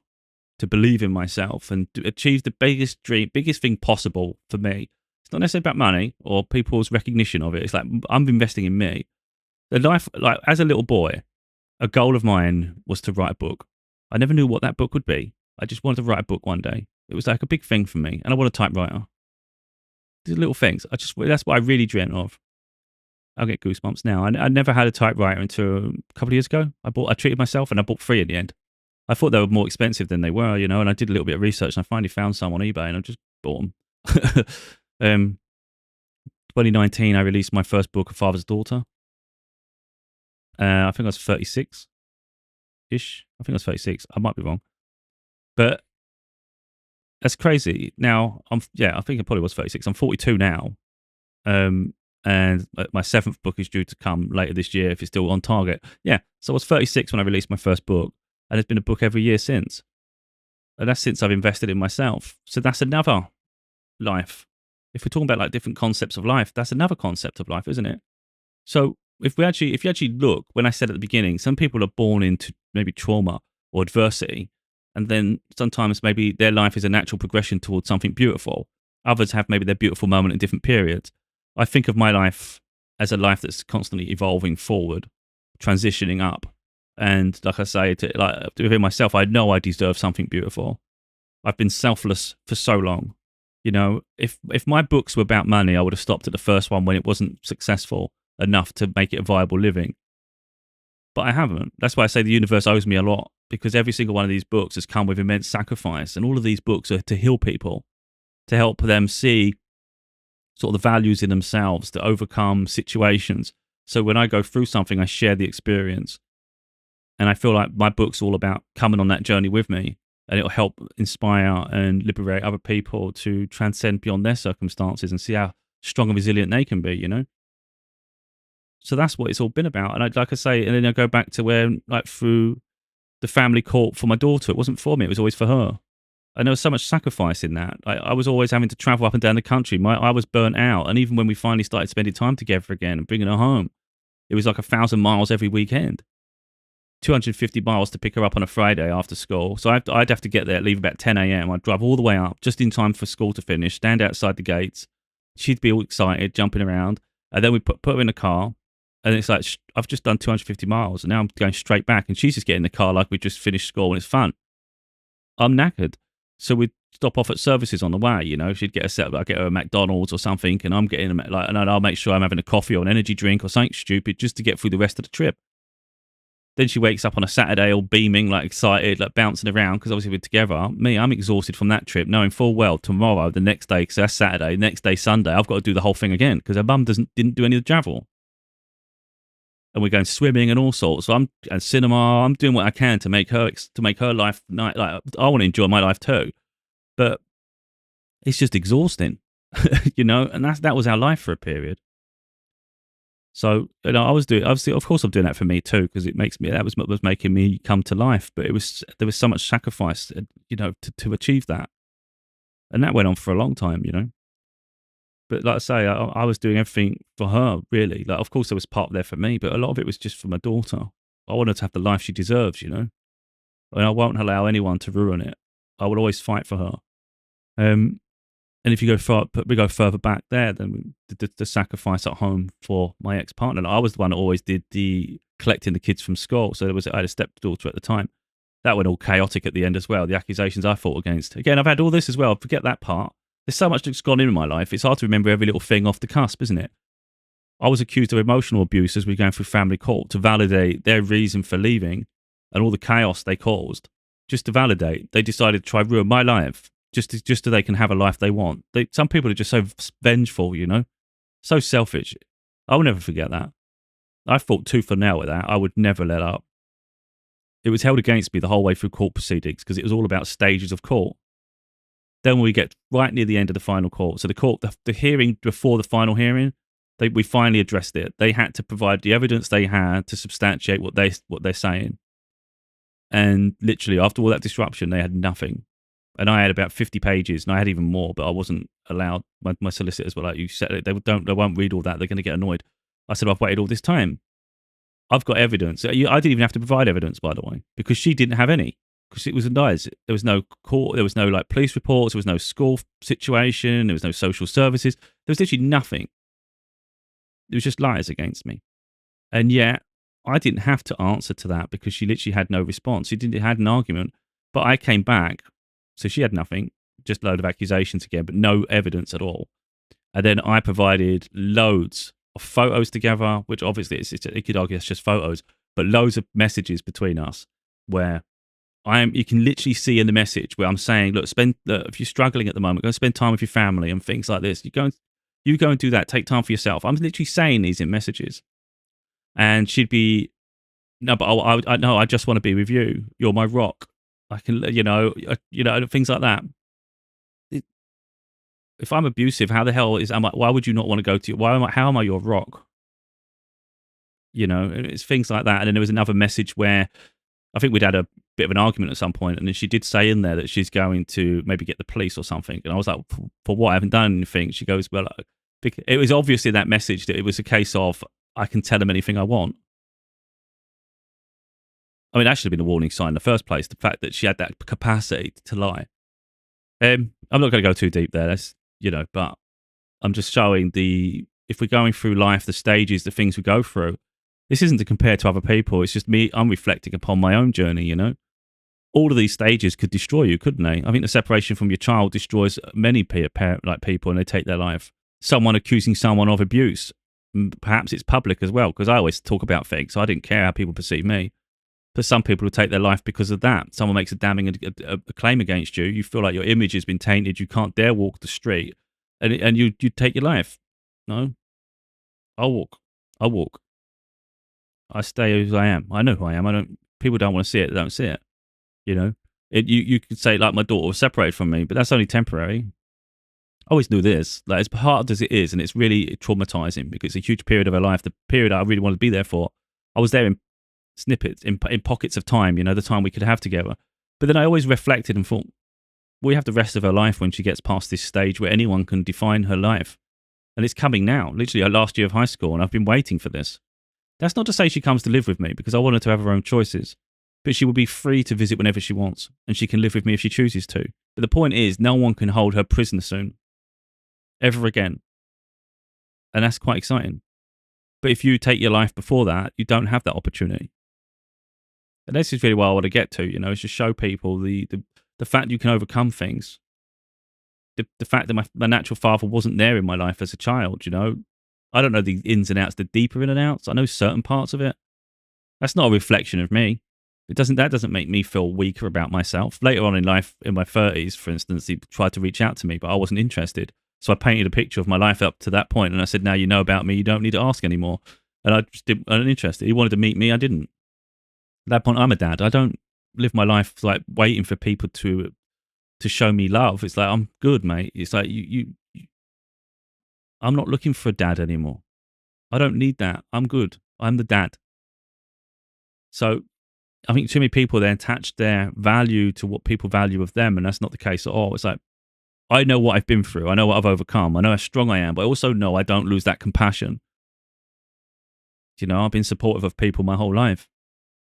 to believe in myself and to achieve the biggest dream, biggest thing possible for me. It's not necessarily about money or people's recognition of it. It's like I'm investing in me. The life, like as a little boy, a goal of mine was to write a book. I never knew what that book would be. I just wanted to write a book one day. It was like a big thing for me, and I want a typewriter. These little things. That's what I really dreamt of. I'll get goosebumps now. I never had a typewriter until a couple of years ago. I treated myself and I bought 3 in the end. I thought they were more expensive than they were, and I did a little bit of research and I finally found some on eBay and I just bought them. 2019, I released my first book, A Father's Daughter. I think I was 36-ish. I think I was 36. I might be wrong. But that's crazy. Now, I think I probably was 36. I'm 42 now. And my 7th book is due to come later this year if it's still on target. Yeah, so I was 36 when I released my first book, and there's been a book every year since. And that's since I've invested in myself. So that's another life. If we're talking about like different concepts of life, that's another concept of life, isn't it? So if you actually look, when I said at the beginning, some people are born into maybe trauma or adversity, and then sometimes maybe their life is a natural progression towards something beautiful. Others have maybe their beautiful moment in different periods. I think of my life as a life that's constantly evolving forward, transitioning up. And like I say, within myself, I know I deserve something beautiful. I've been selfless for so long. If my books were about money, I would have stopped at the first one when it wasn't successful enough to make it a viable living. But I haven't. That's why I say the universe owes me a lot, because every single one of these books has come with immense sacrifice. And all of these books are to heal people, to help them see sort of the values in themselves, to overcome situations. So when I go through something, I share the experience. And I feel like my book's all about coming on that journey with me, and it'll help inspire and liberate other people to transcend beyond their circumstances and see how strong and resilient they can be, So that's what it's all been about. And like I say, and then I go back to where, like, through the family court for my daughter, it wasn't for me, it was always for her. And there was so much sacrifice in that. I was always having to travel up and down the country. I was burnt out. And even when we finally started spending time together again and bringing her home, it was like 1,000 miles every weekend. 250 miles to pick her up on a Friday after school. So I'd have to get there, leave about 10 a.m. I'd drive all the way up just in time for school to finish, stand outside the gates. She'd be all excited, jumping around. And then we put her in the car. And it's like, I've just done 250 miles and now I'm going straight back. And she's just getting in the car like we just finished school and it's fun. I'm knackered. So we'd stop off at services on the way, She'd get I'd get her a McDonald's or something, and I'm getting and I'll make sure I'm having a coffee or an energy drink or something stupid just to get through the rest of the trip. Then she wakes up on a Saturday all beaming, like excited, like bouncing around, because obviously we're together. Me, I'm exhausted from that trip, knowing full well tomorrow, the next day, because that's Saturday, next day, Sunday, I've got to do the whole thing again, because her mum didn't do any of the travel. And we're going swimming and all sorts. So I'm at cinema. I'm doing what I can to make her life like I want to enjoy my life too, but it's just exhausting, And that was our life for a period. So I was doing. Obviously, of course, I'm doing that for me too, because it makes me. That was what was making me come to life. But there was so much sacrifice, to achieve that, and that went on for a long time, But like I say, I was doing everything for her, really. Like, of course, there was part there for me, but a lot of it was just for my daughter. I want her to have the life she deserves, And I won't allow anyone to ruin it. I will always fight for her. And if you we go further back there, then the sacrifice at home for my ex-partner. I was the one that always did the collecting the kids from school. So I had a stepdaughter at the time. That went all chaotic at the end as well. The accusations I fought against. Again, I've had all this as well. Forget that part. There's so much that's gone in my life. It's hard to remember every little thing off the cusp, isn't it? I was accused of emotional abuse as we were going through family court to validate their reason for leaving and all the chaos they caused. Just to validate, they decided to try ruin my life just so they can have a life they want. Some people are just so vengeful, so selfish. I will never forget that. I fought tooth and nail with that. I would never let up. It was held against me the whole way through court proceedings because it was all about stages of court. Then we get right near the end of the final court. So the hearing before the final hearing, we finally addressed it. They had to provide the evidence they had to substantiate what they're saying. And literally after all that disruption, they had nothing. And I had about 50 pages, and I had even more, but I wasn't allowed. My solicitors were like, "You said it. They won't read all that. They're going to get annoyed." I said, "I've waited all this time." I've got evidence. I didn't even have to provide evidence, by the way, because she didn't have any. Because it was a lies. There was no court. There was no like police reports. There was no school situation. There was no social services. There was literally nothing. It was just lies against me. And yet, I didn't have to answer to that because she literally had no response. She didn't had an argument, but I came back, so she had nothing, just a load of accusations again, but no evidence at all. And then I provided loads of photos together, which obviously you could argue it's just photos, but loads of messages between us where you can literally see in the message where I'm saying, look, if you're struggling at the moment, go and spend time with your family and things like this. You go and do that. Take time for yourself. I'm literally saying these in messages. And she'd be, no, but I just want to be with you. You're my rock. I can, things like that. If I'm abusive, how the hell why would you not want to go to, how am I your rock? It's things like that. And then there was another message where I think we'd had a bit of an argument at some point, and then she did say in there that she's going to maybe get the police or something. And I was like, for what? I haven't done anything. She goes, well, it was obvious in that message that it was a case of, I can tell them anything I want. I mean, that should have been a warning sign in the first place, the fact that she had that capacity to lie. I'm not going to go too deep there, but I'm just showing if we're going through life, the stages, the things we go through, this isn't to compare to other people. It's just me, I'm reflecting upon my own journey, All of these stages could destroy you, couldn't they? I think the separation from your child destroys many people and they take their life. Someone accusing someone of abuse, perhaps it's public as well, because I always talk about things, so I didn't care how people perceive me. But some people will take their life because of that. Someone makes a damning a claim against you. You feel like your image has been tainted. You can't dare walk the street, and you take your life. No, I'll walk. I'll walk. I stay who I am. I know who I am. I don't. People don't want to see it. They don't see it. You could say like my daughter was separated from me, but that's only temporary. I always knew this. Like as hard as it is, and it's really traumatizing because it's a huge period of her life. The period I really wanted to be there for. I was there in snippets, in pockets of time, the time we could have together. But then I always reflected and thought, we have the rest of her life when she gets past this stage where anyone can define her life. And it's coming now, literally her last year of high school, and I've been waiting for this. That's not to say she comes to live with me, because I want her to have her own choices. But she will be free to visit whenever she wants, and she can live with me if she chooses to. But the point is, no one can hold her prisoner soon. Ever again. And that's quite exciting. But if you take your life before that, you don't have that opportunity. And this is really what I want to get to, is just show people the fact you can overcome things. The fact that my natural father wasn't there in my life as a child, I don't know the ins and outs, the deeper in and outs. I know certain parts of it. That's not a reflection of me. That doesn't make me feel weaker about myself. Later on in life, in my 30s, for instance, he tried to reach out to me, but I wasn't interested. So I painted a picture of my life up to that point, and I said, now you know about me, you don't need to ask anymore. And I wasn't interested. He wanted to meet me, I didn't. At that point, I'm a dad. I don't live my life like waiting for people to show me love. It's like, I'm good, mate. It's like, I'm not looking for a dad anymore. I don't need that. I'm good. I'm the dad. So I think too many people, they attach their value to what people value of them, and that's not the case at all. It's like, I know what I've been through. I know what I've overcome. I know how strong I am, but I also know I don't lose that compassion. I've been supportive of people my whole life.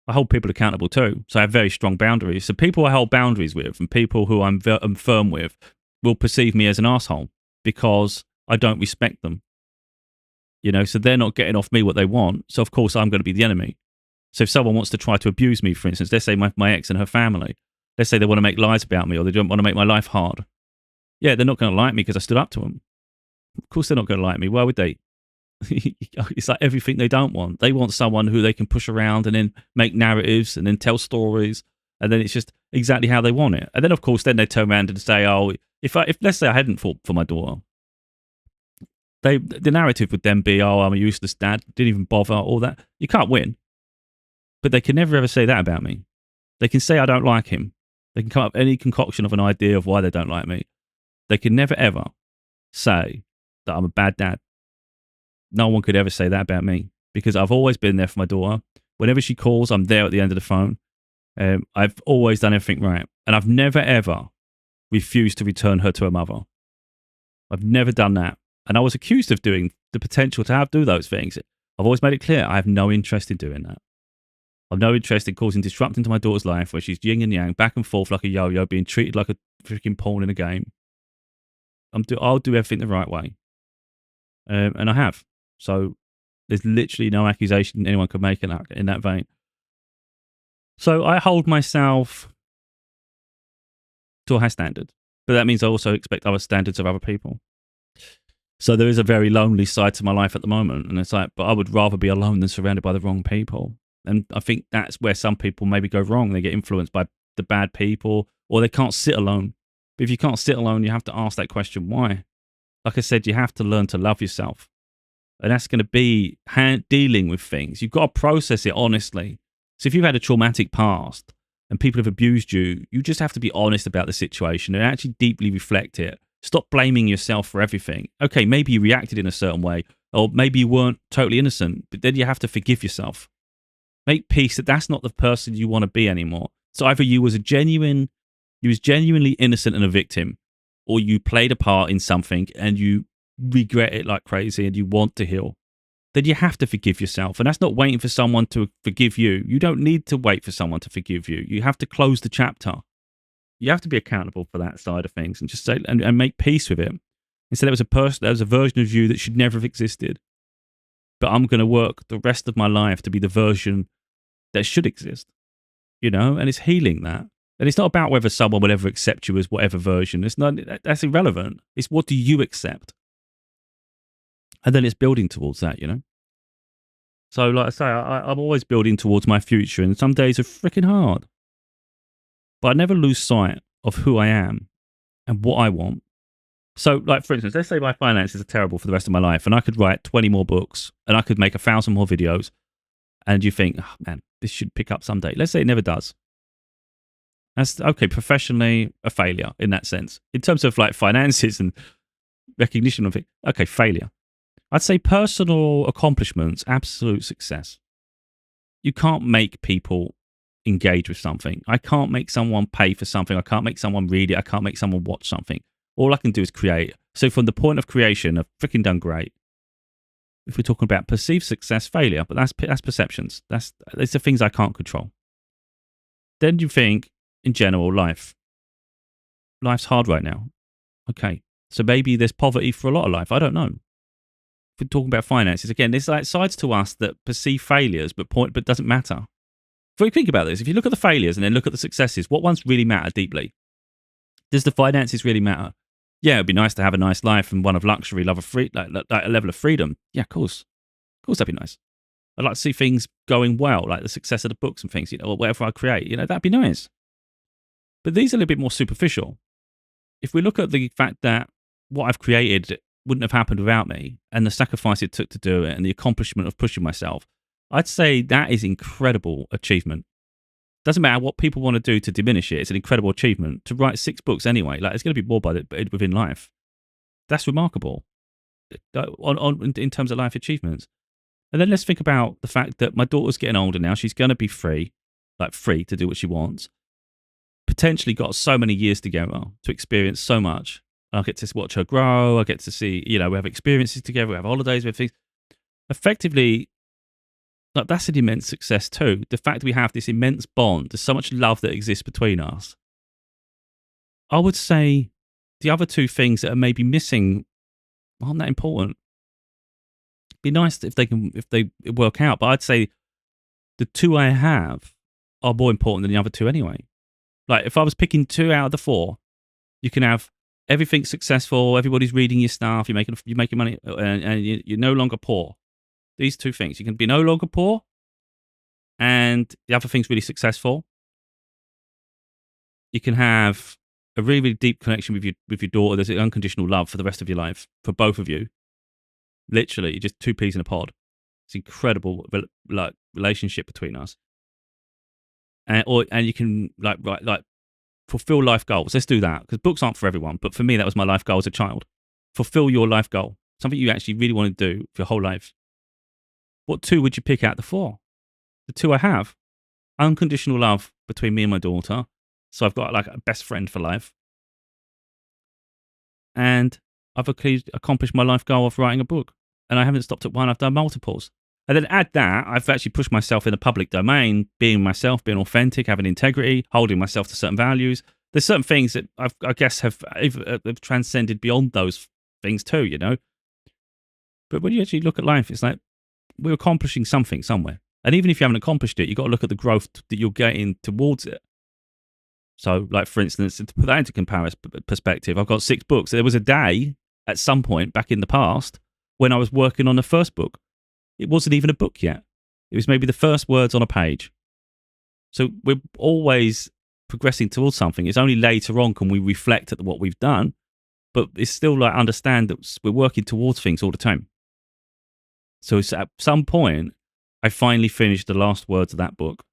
I hold people accountable too, so I have very strong boundaries. So people I hold boundaries with and people who I'm firm with will perceive me as an asshole because I don't respect them. So they're not getting off me what they want. So of course I'm going to be the enemy. So if someone wants to try to abuse me, for instance, let's say my ex and her family, let's say they want to make lies about me or they don't want to make my life hard. Yeah, they're not going to like me because I stood up to them. Of course they're not going to like me. Why would they? It's like everything they don't want. They want someone who they can push around and then make narratives and then tell stories, and then it's just exactly how they want it. And then of course, then they turn around and say, "Oh, if let's say I hadn't fought for my daughter, the narrative would then be, oh, I'm a useless dad, didn't even bother, all that." You can't win, but they can never ever say that about me. They can say I don't like him. They can come up with any concoction of an idea of why they don't like me. They can never ever say that I'm a bad dad. No one could ever say that about me because I've always been there for my daughter. Whenever she calls, I'm there at the end of the phone. I've always done everything right. And I've never, ever refused to return her to her mother. I've never done that. And I was accused of doing the potential to do those things. I've always made it clear I have no interest in doing that. I've no interest in causing disruption to my daughter's life where she's yin and yang, back and forth like a yo-yo, being treated like a freaking pawn in a game. I'll do everything the right way. And I have. So there's literally no accusation anyone could make in that vein. So I hold myself to a high standard, but that means I also expect other standards of other people. So there is a very lonely side to my life at the moment. And it's like, but I would rather be alone than surrounded by the wrong people. And I think that's where some people maybe go wrong. They get influenced by the bad people, or they can't sit alone. But if you can't sit alone, you have to ask that question, why? Like I said, you have to learn to love yourself. And that's going to be dealing with things. You've got to process it honestly. So if you've had a traumatic past and people have abused you, you just have to be honest about the situation and actually deeply reflect it. Stop blaming yourself for everything. Okay, maybe you reacted in a certain way, or maybe you weren't totally innocent, but then you have to forgive yourself. Make peace that that's not the person you want to be anymore. So either you was genuinely innocent and a victim, or you played a part in something and you regret it like crazy and you want to heal. Then you have to forgive yourself. And that's not waiting for someone to forgive you. You don't need to wait for someone to forgive you. You have to close the chapter. You have to be accountable for that side of things and just say and make peace with it. Instead, there was a version of you that should never have existed. But I'm going to work the rest of my life to be the version that should exist. And it's healing that. And it's not about whether someone will ever accept you as whatever version. That's irrelevant. It's what do you accept? And then it's building towards that, So like I say, I'm always building towards my future, and some days are freaking hard. But I never lose sight of who I am and what I want. So, like, for instance, let's say my finances are terrible for the rest of my life, and I could write 20 more books, and I could make 1,000 more videos, and you think, oh, man, this should pick up someday. Let's say it never does. That's, okay, professionally, a failure in that sense. In terms of, like, finances and recognition of it, okay, failure. I'd say personal accomplishments, absolute success. You can't make people engage with something. I can't make someone pay for something. I can't make someone read it. I can't make someone watch something. All I can do is create. So from the point of creation, I've freaking done great. If we're talking about perceived success, failure, but that's perceptions. That's the things I can't control. Then you think, in general, life's hard right now. Okay, so maybe there's poverty for a lot of life. I don't know. If we're talking about finances, again, there's like sides to us that perceive failures, but doesn't matter. If we think about this, if you look at the failures and then look at the successes, what ones really matter deeply? Does the finances really matter? Yeah, it'd be nice to have a nice life and one of luxury, love of free, like a level of freedom. Yeah, of course. Of course, that'd be nice. I'd like to see things going well, like the success of the books and things, or whatever I create. That'd be nice. But these are a little bit more superficial. If we look at the fact that what I've created wouldn't have happened without me, and the sacrifice it took to do it, and the accomplishment of pushing myself, I'd say that is incredible achievement. Doesn't matter what people want to do to diminish it. It's an incredible achievement to write 6 books anyway. Like, it's going to be more by within life. That's remarkable in terms of life achievements. And then let's think about the fact that my daughter's getting older now. She's going to be free to do what she wants. Potentially got so many years together to experience so much. I get to watch her grow. I get to see, we have experiences together. We have holidays, we have things. Effectively, like, that's an immense success too. The fact that we have this immense bond, there's so much love that exists between us. I would say the other 2 things that are maybe missing aren't that important. It'd be nice if they work out, but I'd say the 2 I have are more important than the other 2 anyway. Like, if I was picking 2 out of the 4, you can have everything successful, everybody's reading your stuff, you're making money, and you're no longer poor. These 2 things, you can be no longer poor, and the other thing's really successful. You can have a really, really deep connection with your daughter. There's an unconditional love for the rest of your life for both of you. Literally, you're just 2 peas in a pod. It's incredible, like, relationship between us. And you can like fulfill life goals. Let's do that, because books aren't for everyone. But for me, that was my life goal as a child. Fulfill your life goal, something you actually really want to do for your whole life. What 2 would you pick out of the 4? The 2 I have: unconditional love between me and my daughter. So I've got like a best friend for life. And I've accomplished my life goal of writing a book. And I haven't stopped at 1, I've done multiples. And then add that, I've actually pushed myself in the public domain, being myself, being authentic, having integrity, holding myself to certain values. There's certain things that I guess have transcended beyond those things too, you know. But when you actually look at life, it's like we're accomplishing something somewhere. And even if you haven't accomplished it, you've got to look at the growth that you're getting towards it. So, like, for instance, to put that into perspective, I've got 6 books. There was a day at some point back in the past when I was working on the first book. It wasn't even a book yet. It was maybe the first words on a page. So we're always progressing towards something. It's only later on can we reflect at what we've done, but it's still like understand that we're working towards things all the time. So it's at some point, I finally finished the last words of that book.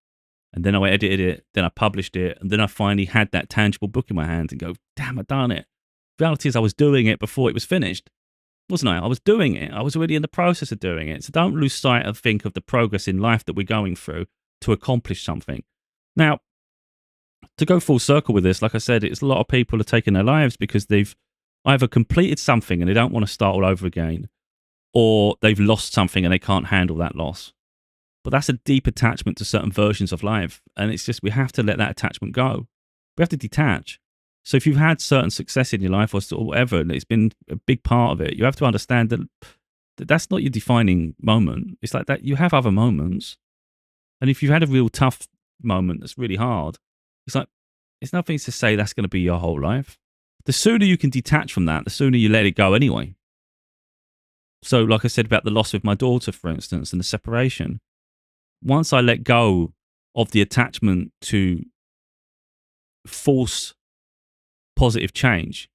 And then I edited it, then I published it, and then I finally had that tangible book in my hand and go, damn, I've done it. The reality is I was doing it before it was finished, wasn't I? I was doing it. I was already in the process of doing it. So don't lose sight of think of the progress in life that we're going through to accomplish something. Now, to go full circle with this, like I said, it's a lot of people are taking their lives because they've either completed something and they don't want to start all over again, or they've lost something and they can't handle that loss. But that's a deep attachment to certain versions of life. And it's just, we have to let that attachment go. We have to detach. So if you've had certain success in your life or whatever, and it's been a big part of it, you have to understand that that's not your defining moment. It's like that you have other moments. And if you've had a real tough moment that's really hard, it's like, it's nothing to say that's going to be your whole life. The sooner you can detach from that, the sooner you let it go anyway. So like I said about the loss of my daughter, for instance, and the separation, once I let go of the attachment to force positive change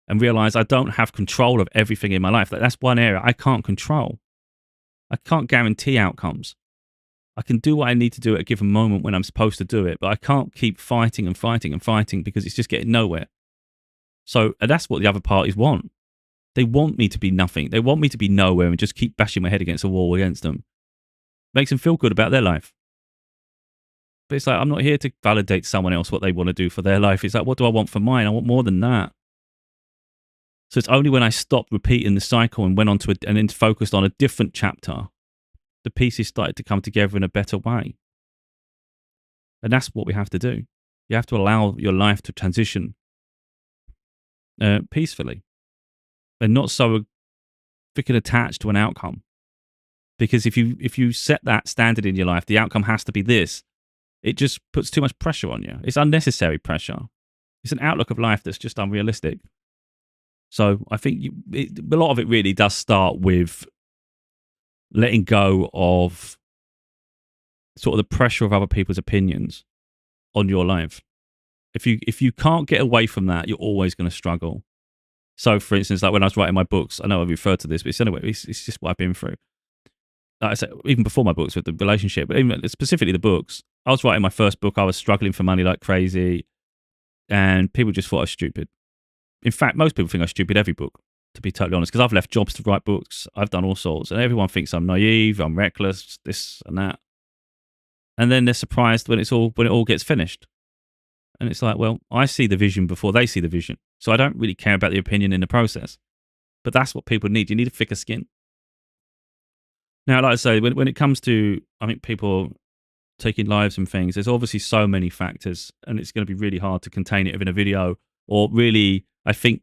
and realize I don't have control of everything in my life, that's one area I can't control. I can't guarantee outcomes. I can do what I need to do at a given moment when I'm supposed to do it, but I can't keep fighting and fighting and fighting because it's just getting nowhere. So that's what the other parties want. They want me to be nothing. They want me to be nowhere and just keep bashing my head against a wall against them. Makes them feel good about their life. But it's like, I'm not here to validate someone else what they want to do for their life. It's like, what do I want for mine? I want more than that. So it's only when I stopped repeating the cycle and went on to and then focused on a different chapter, the pieces started to come together in a better way. And that's what we have to do. You have to allow your life to transition peacefully and not so freaking attached to an outcome. Because if you set that standard in your life, the outcome has to be this. It just puts too much pressure on you. It's unnecessary pressure. It's an outlook of life that's just unrealistic. So I think a lot of it really does start with letting go of sort of the pressure of other people's opinions on your life. If you can't get away from that, you're always going to struggle. So, for instance, like when I was writing my books, I know I referred to this, but it's just what I've been through. Like I said, even before my books with the relationship, but even specifically the books, I was writing my first book. I was struggling for money like crazy, and people just thought I was stupid. In fact, most people think I'm stupid every book, to be totally honest, because I've left jobs to write books. I've done all sorts, and everyone thinks I'm naive, I'm reckless, this and that. And then they're surprised when it all gets finished. And it's like, well, I see the vision before they see the vision. So I don't really care about the opinion in the process. But that's what people need. You need a thicker skin. Now, like I say, when it comes to, I think, people taking lives and things, there's obviously so many factors, and it's going to be really hard to contain it within a video, or really, I think,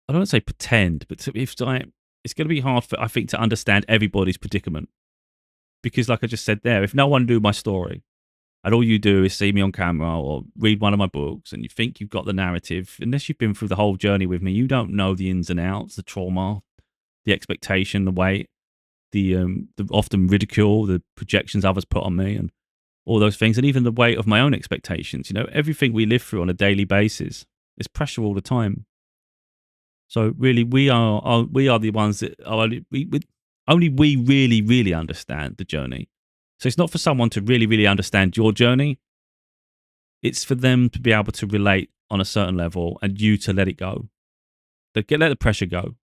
I don't want to say pretend, but it's going to be hard for, I think, to understand everybody's predicament. Because like I just said there, if no one knew my story, and all you do is see me on camera or read one of my books, and you think you've got the narrative, unless you've been through the whole journey with me, you don't know the ins and outs, the trauma, the expectation, the weight, the often ridicule, the projections others put on me, and all those things, and even the weight of my own expectations. You know, everything we live through on a daily basis is pressure all the time. So really, we are the ones that are only we really, really understand the journey. So it's not for someone to really, really understand your journey. It's for them to be able to relate on a certain level and you to let it go. Let the pressure go.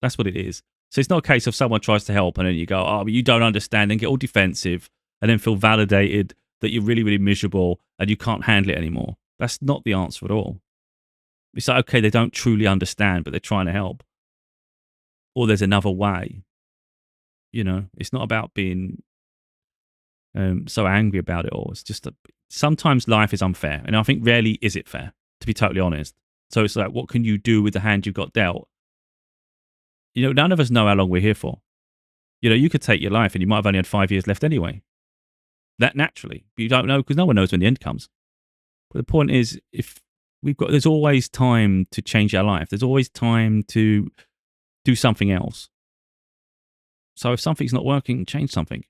That's what it is. So it's not a case of someone tries to help and then you go, oh, but you don't understand, and get all defensive and then feel validated that you're really, really miserable and you can't handle it anymore. That's not the answer at all. It's like, okay, they don't truly understand, but they're trying to help. or there's another way. It's not about being so angry about it all. It's just that sometimes life is unfair, and I think rarely is it fair, to be totally honest. So it's like, what can you do with the hand you've got dealt? None of us know how long we're here for. You could take your life, and you might have only had 5 years left anyway. That naturally, but you don't know because no one knows when the end comes. But the point is, if there's always time to change our life. There's always time to do something else. So if something's not working, change something.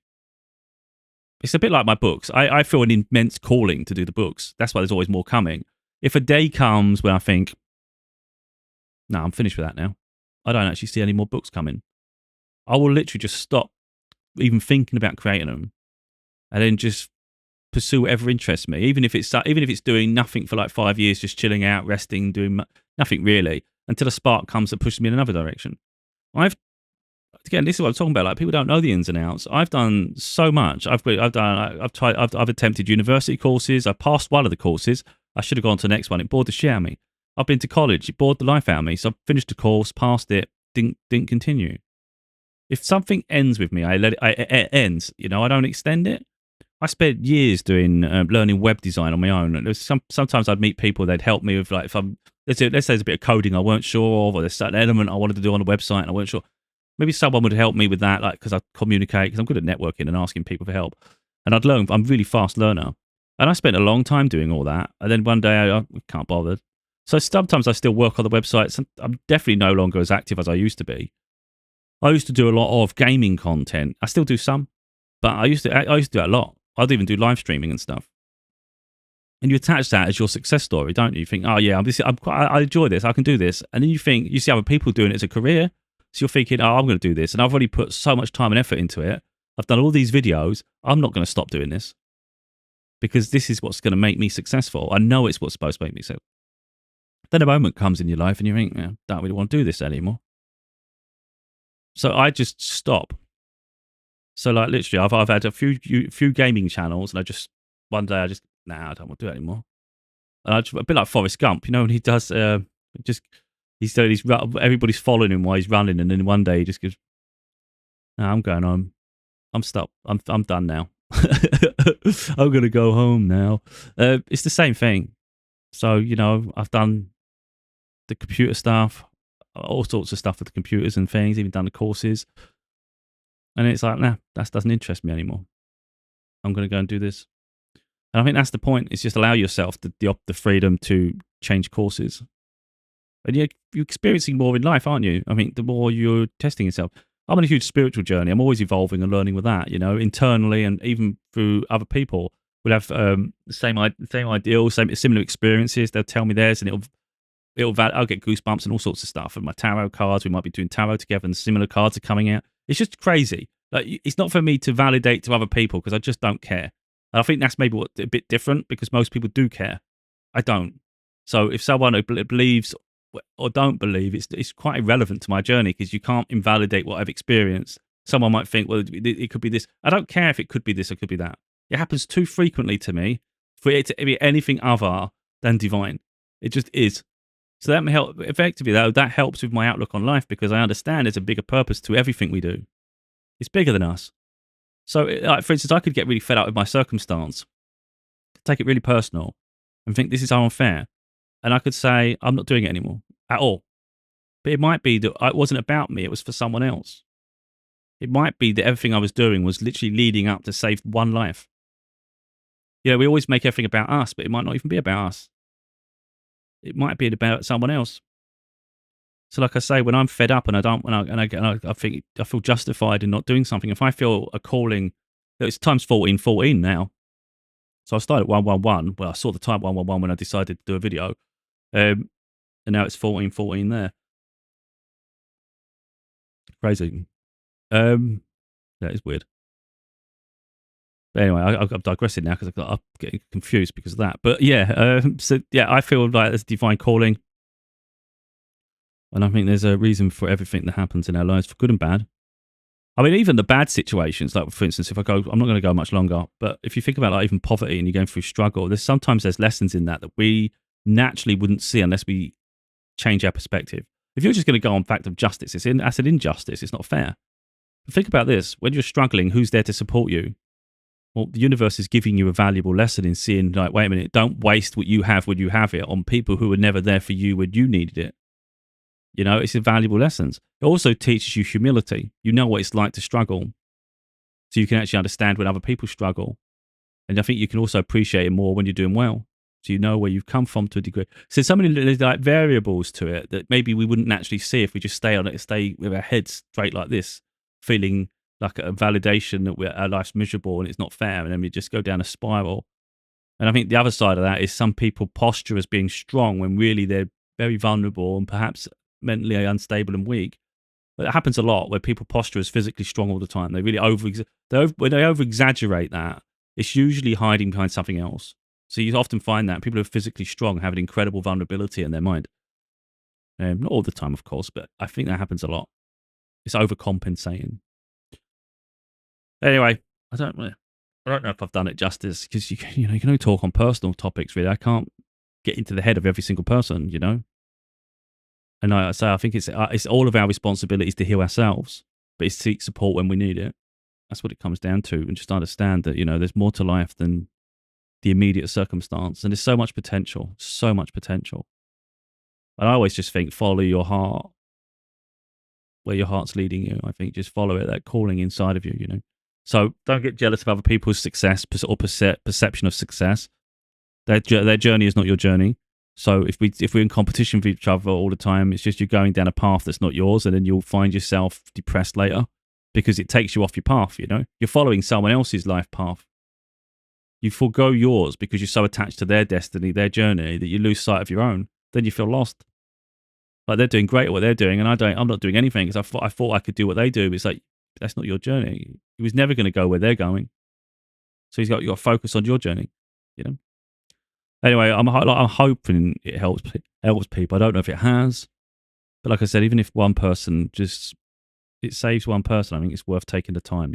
It's a bit like my books. I feel an immense calling to do the books. That's why there's always more coming. If a day comes when I think, no, I'm finished with that now, I don't actually see any more books coming, I will literally just stop even thinking about creating them, and then just pursue whatever interests me, even if it's doing nothing for like 5 years, just chilling out, resting, doing nothing really, until a spark comes that pushes me in another direction. Again, this is what I'm talking about. Like, people don't know the ins and outs. I've done so much. I've attempted university courses. I passed one of the courses. I should have gone to the next one. It bored the shit out of me. I've been to college. It bored the life out of me. So I finished the course, passed it, didn't continue. If something ends with me, it ends. I don't extend it. I spent years doing learning web design on my own. And sometimes I'd meet people, they'd help me with, like, if let's say there's a bit of coding I weren't sure of, or there's a certain element I wanted to do on the website and I weren't sure. Maybe someone would help me with that, like, because I communicate, because I'm good at networking and asking people for help. And I'd learn. I'm a really fast learner. And I spent a long time doing all that. And then one day I can't bother. So sometimes I still work on the website. I'm definitely no longer as active as I used to be. I used to do a lot of gaming content. I still do some, but I used to do that a lot. I'd even do live streaming and stuff. And you attach that as your success story, don't you? You think, oh yeah, I enjoy this. I can do this. And then you see other people doing it as a career. So you're thinking, oh, I'm going to do this. And I've already put so much time and effort into it. I've done all these videos. I'm not going to stop doing this, because this is what's going to make me successful. I know it's what's supposed to make me successful. Then a moment comes in your life and you think, I don't really want to do this anymore. So I just stop. So like literally, I've had a few gaming channels, and one day I don't want to do it anymore. And a bit like Forrest Gump, when he does, everybody's following him while he's running, and then one day he just goes, "No, I'm going home. I'm stopped. I'm done now. I'm gonna go home now." It's the same thing. So I've done the computer stuff, all sorts of stuff with the computers and things, even done the courses, and it's like, nah, that doesn't interest me anymore. I'm gonna go and do this. And I think that's the point. It's just allow yourself the freedom to change courses. And you're experiencing more in life, aren't you? I mean, the more you're testing yourself. I'm on a huge spiritual journey. I'm always evolving and learning with that, internally, and even through other people. We'll have the same ideals, similar experiences. They'll tell me theirs, and I'll get goosebumps and all sorts of stuff. And my tarot cards, we might be doing tarot together, and similar cards are coming out. It's just crazy. Like, it's not for me to validate to other people, because I just don't care. And I think that's maybe a bit different, because most people do care. I don't. So if someone who believes or don't believe, it's quite irrelevant to my journey, because you can't invalidate what I've experienced. Someone might think, well, it could be this. I don't care if it could be this or could be that. It happens too frequently to me for it to be anything other than divine. It just is. So that may help effectively, though. That helps with my outlook on life, because I understand there's a bigger purpose to everything we do. It's bigger than us. So, like, for instance, I could get really fed up with my circumstance, take it really personal, and think this is unfair. And I could say, I'm not doing it anymore at all. But it might be that it wasn't about me, it was for someone else. It might be that everything I was doing was literally leading up to save one life. We always make everything about us, but it might not even be about us. It might be about someone else. So, like I say, when I'm fed up and I think I feel justified in not doing something, if I feel a calling, it's times 14 now. So I started at 111. Well, I saw the time 111 when I decided to do a video. And now it's 14 there. Crazy. That is weird. But anyway, I'm digressing now, because I'm getting confused because of that. But yeah, I feel like there's a divine calling. And I think there's a reason for everything that happens in our lives, for good and bad. I mean, even the bad situations, like, for instance, I'm not going to go much longer, but if you think about, like, even poverty and you're going through struggle, there's lessons in that we naturally wouldn't see unless we change our perspective. If you're just going to go on fact of justice, that's an injustice. It's not fair. But think about this: when you're struggling, who's there to support you? Well, the universe is giving you a valuable lesson in seeing, like, wait a minute, don't waste what you have when you have it on people who were never there for you when you needed it. It's a valuable lessons. It also teaches you humility. You know what it's like to struggle, so you can actually understand when other people struggle. And I think you can also appreciate it more when you're doing well. So you know where you've come from to a degree. So so many like variables to it that maybe we wouldn't naturally see if we just stay with our heads straight like this, feeling like a validation that our life's miserable and it's not fair, and then we just go down a spiral. And I think the other side of that is some people posture as being strong when really they're very vulnerable and perhaps mentally unstable and weak. But it happens a lot where people posture as physically strong all the time. They really when they over exaggerate that, it's usually hiding behind something else. So you often find that people who are physically strong have an incredible vulnerability in their mind. Not all the time, of course, but I think that happens a lot. It's overcompensating. Anyway, I don't know if I've done it justice because you can only talk on personal topics. Really, I can't get into the head of every single person. And I say I think it's all of our responsibilities to heal ourselves, but it's seek support when we need it. That's what it comes down to, and just understand that there's more to life than the immediate circumstance, and there's so much potential, so much potential. And I always just think follow your heart, where your heart's leading you. I think just follow it, that calling inside of you. So don't get jealous of other people's success or perception of success. Their journey is not your journey. So if we're in competition with each other all the time, it's just you're going down a path that's not yours, and then you'll find yourself depressed later because it takes you off your path. You're following someone else's life path. You forego yours because you're so attached to their destiny, their journey, that you lose sight of your own. Then you feel lost. Like they're doing great at what they're doing, and I'm not doing anything because I thought I could do what they do. But it's like that's not your journey. He was never going to go where they're going. So you got to focus on your journey. Anyway, I'm hoping it helps people. I don't know if it has, but like I said, even if one person it saves one person, I think it's worth taking the time.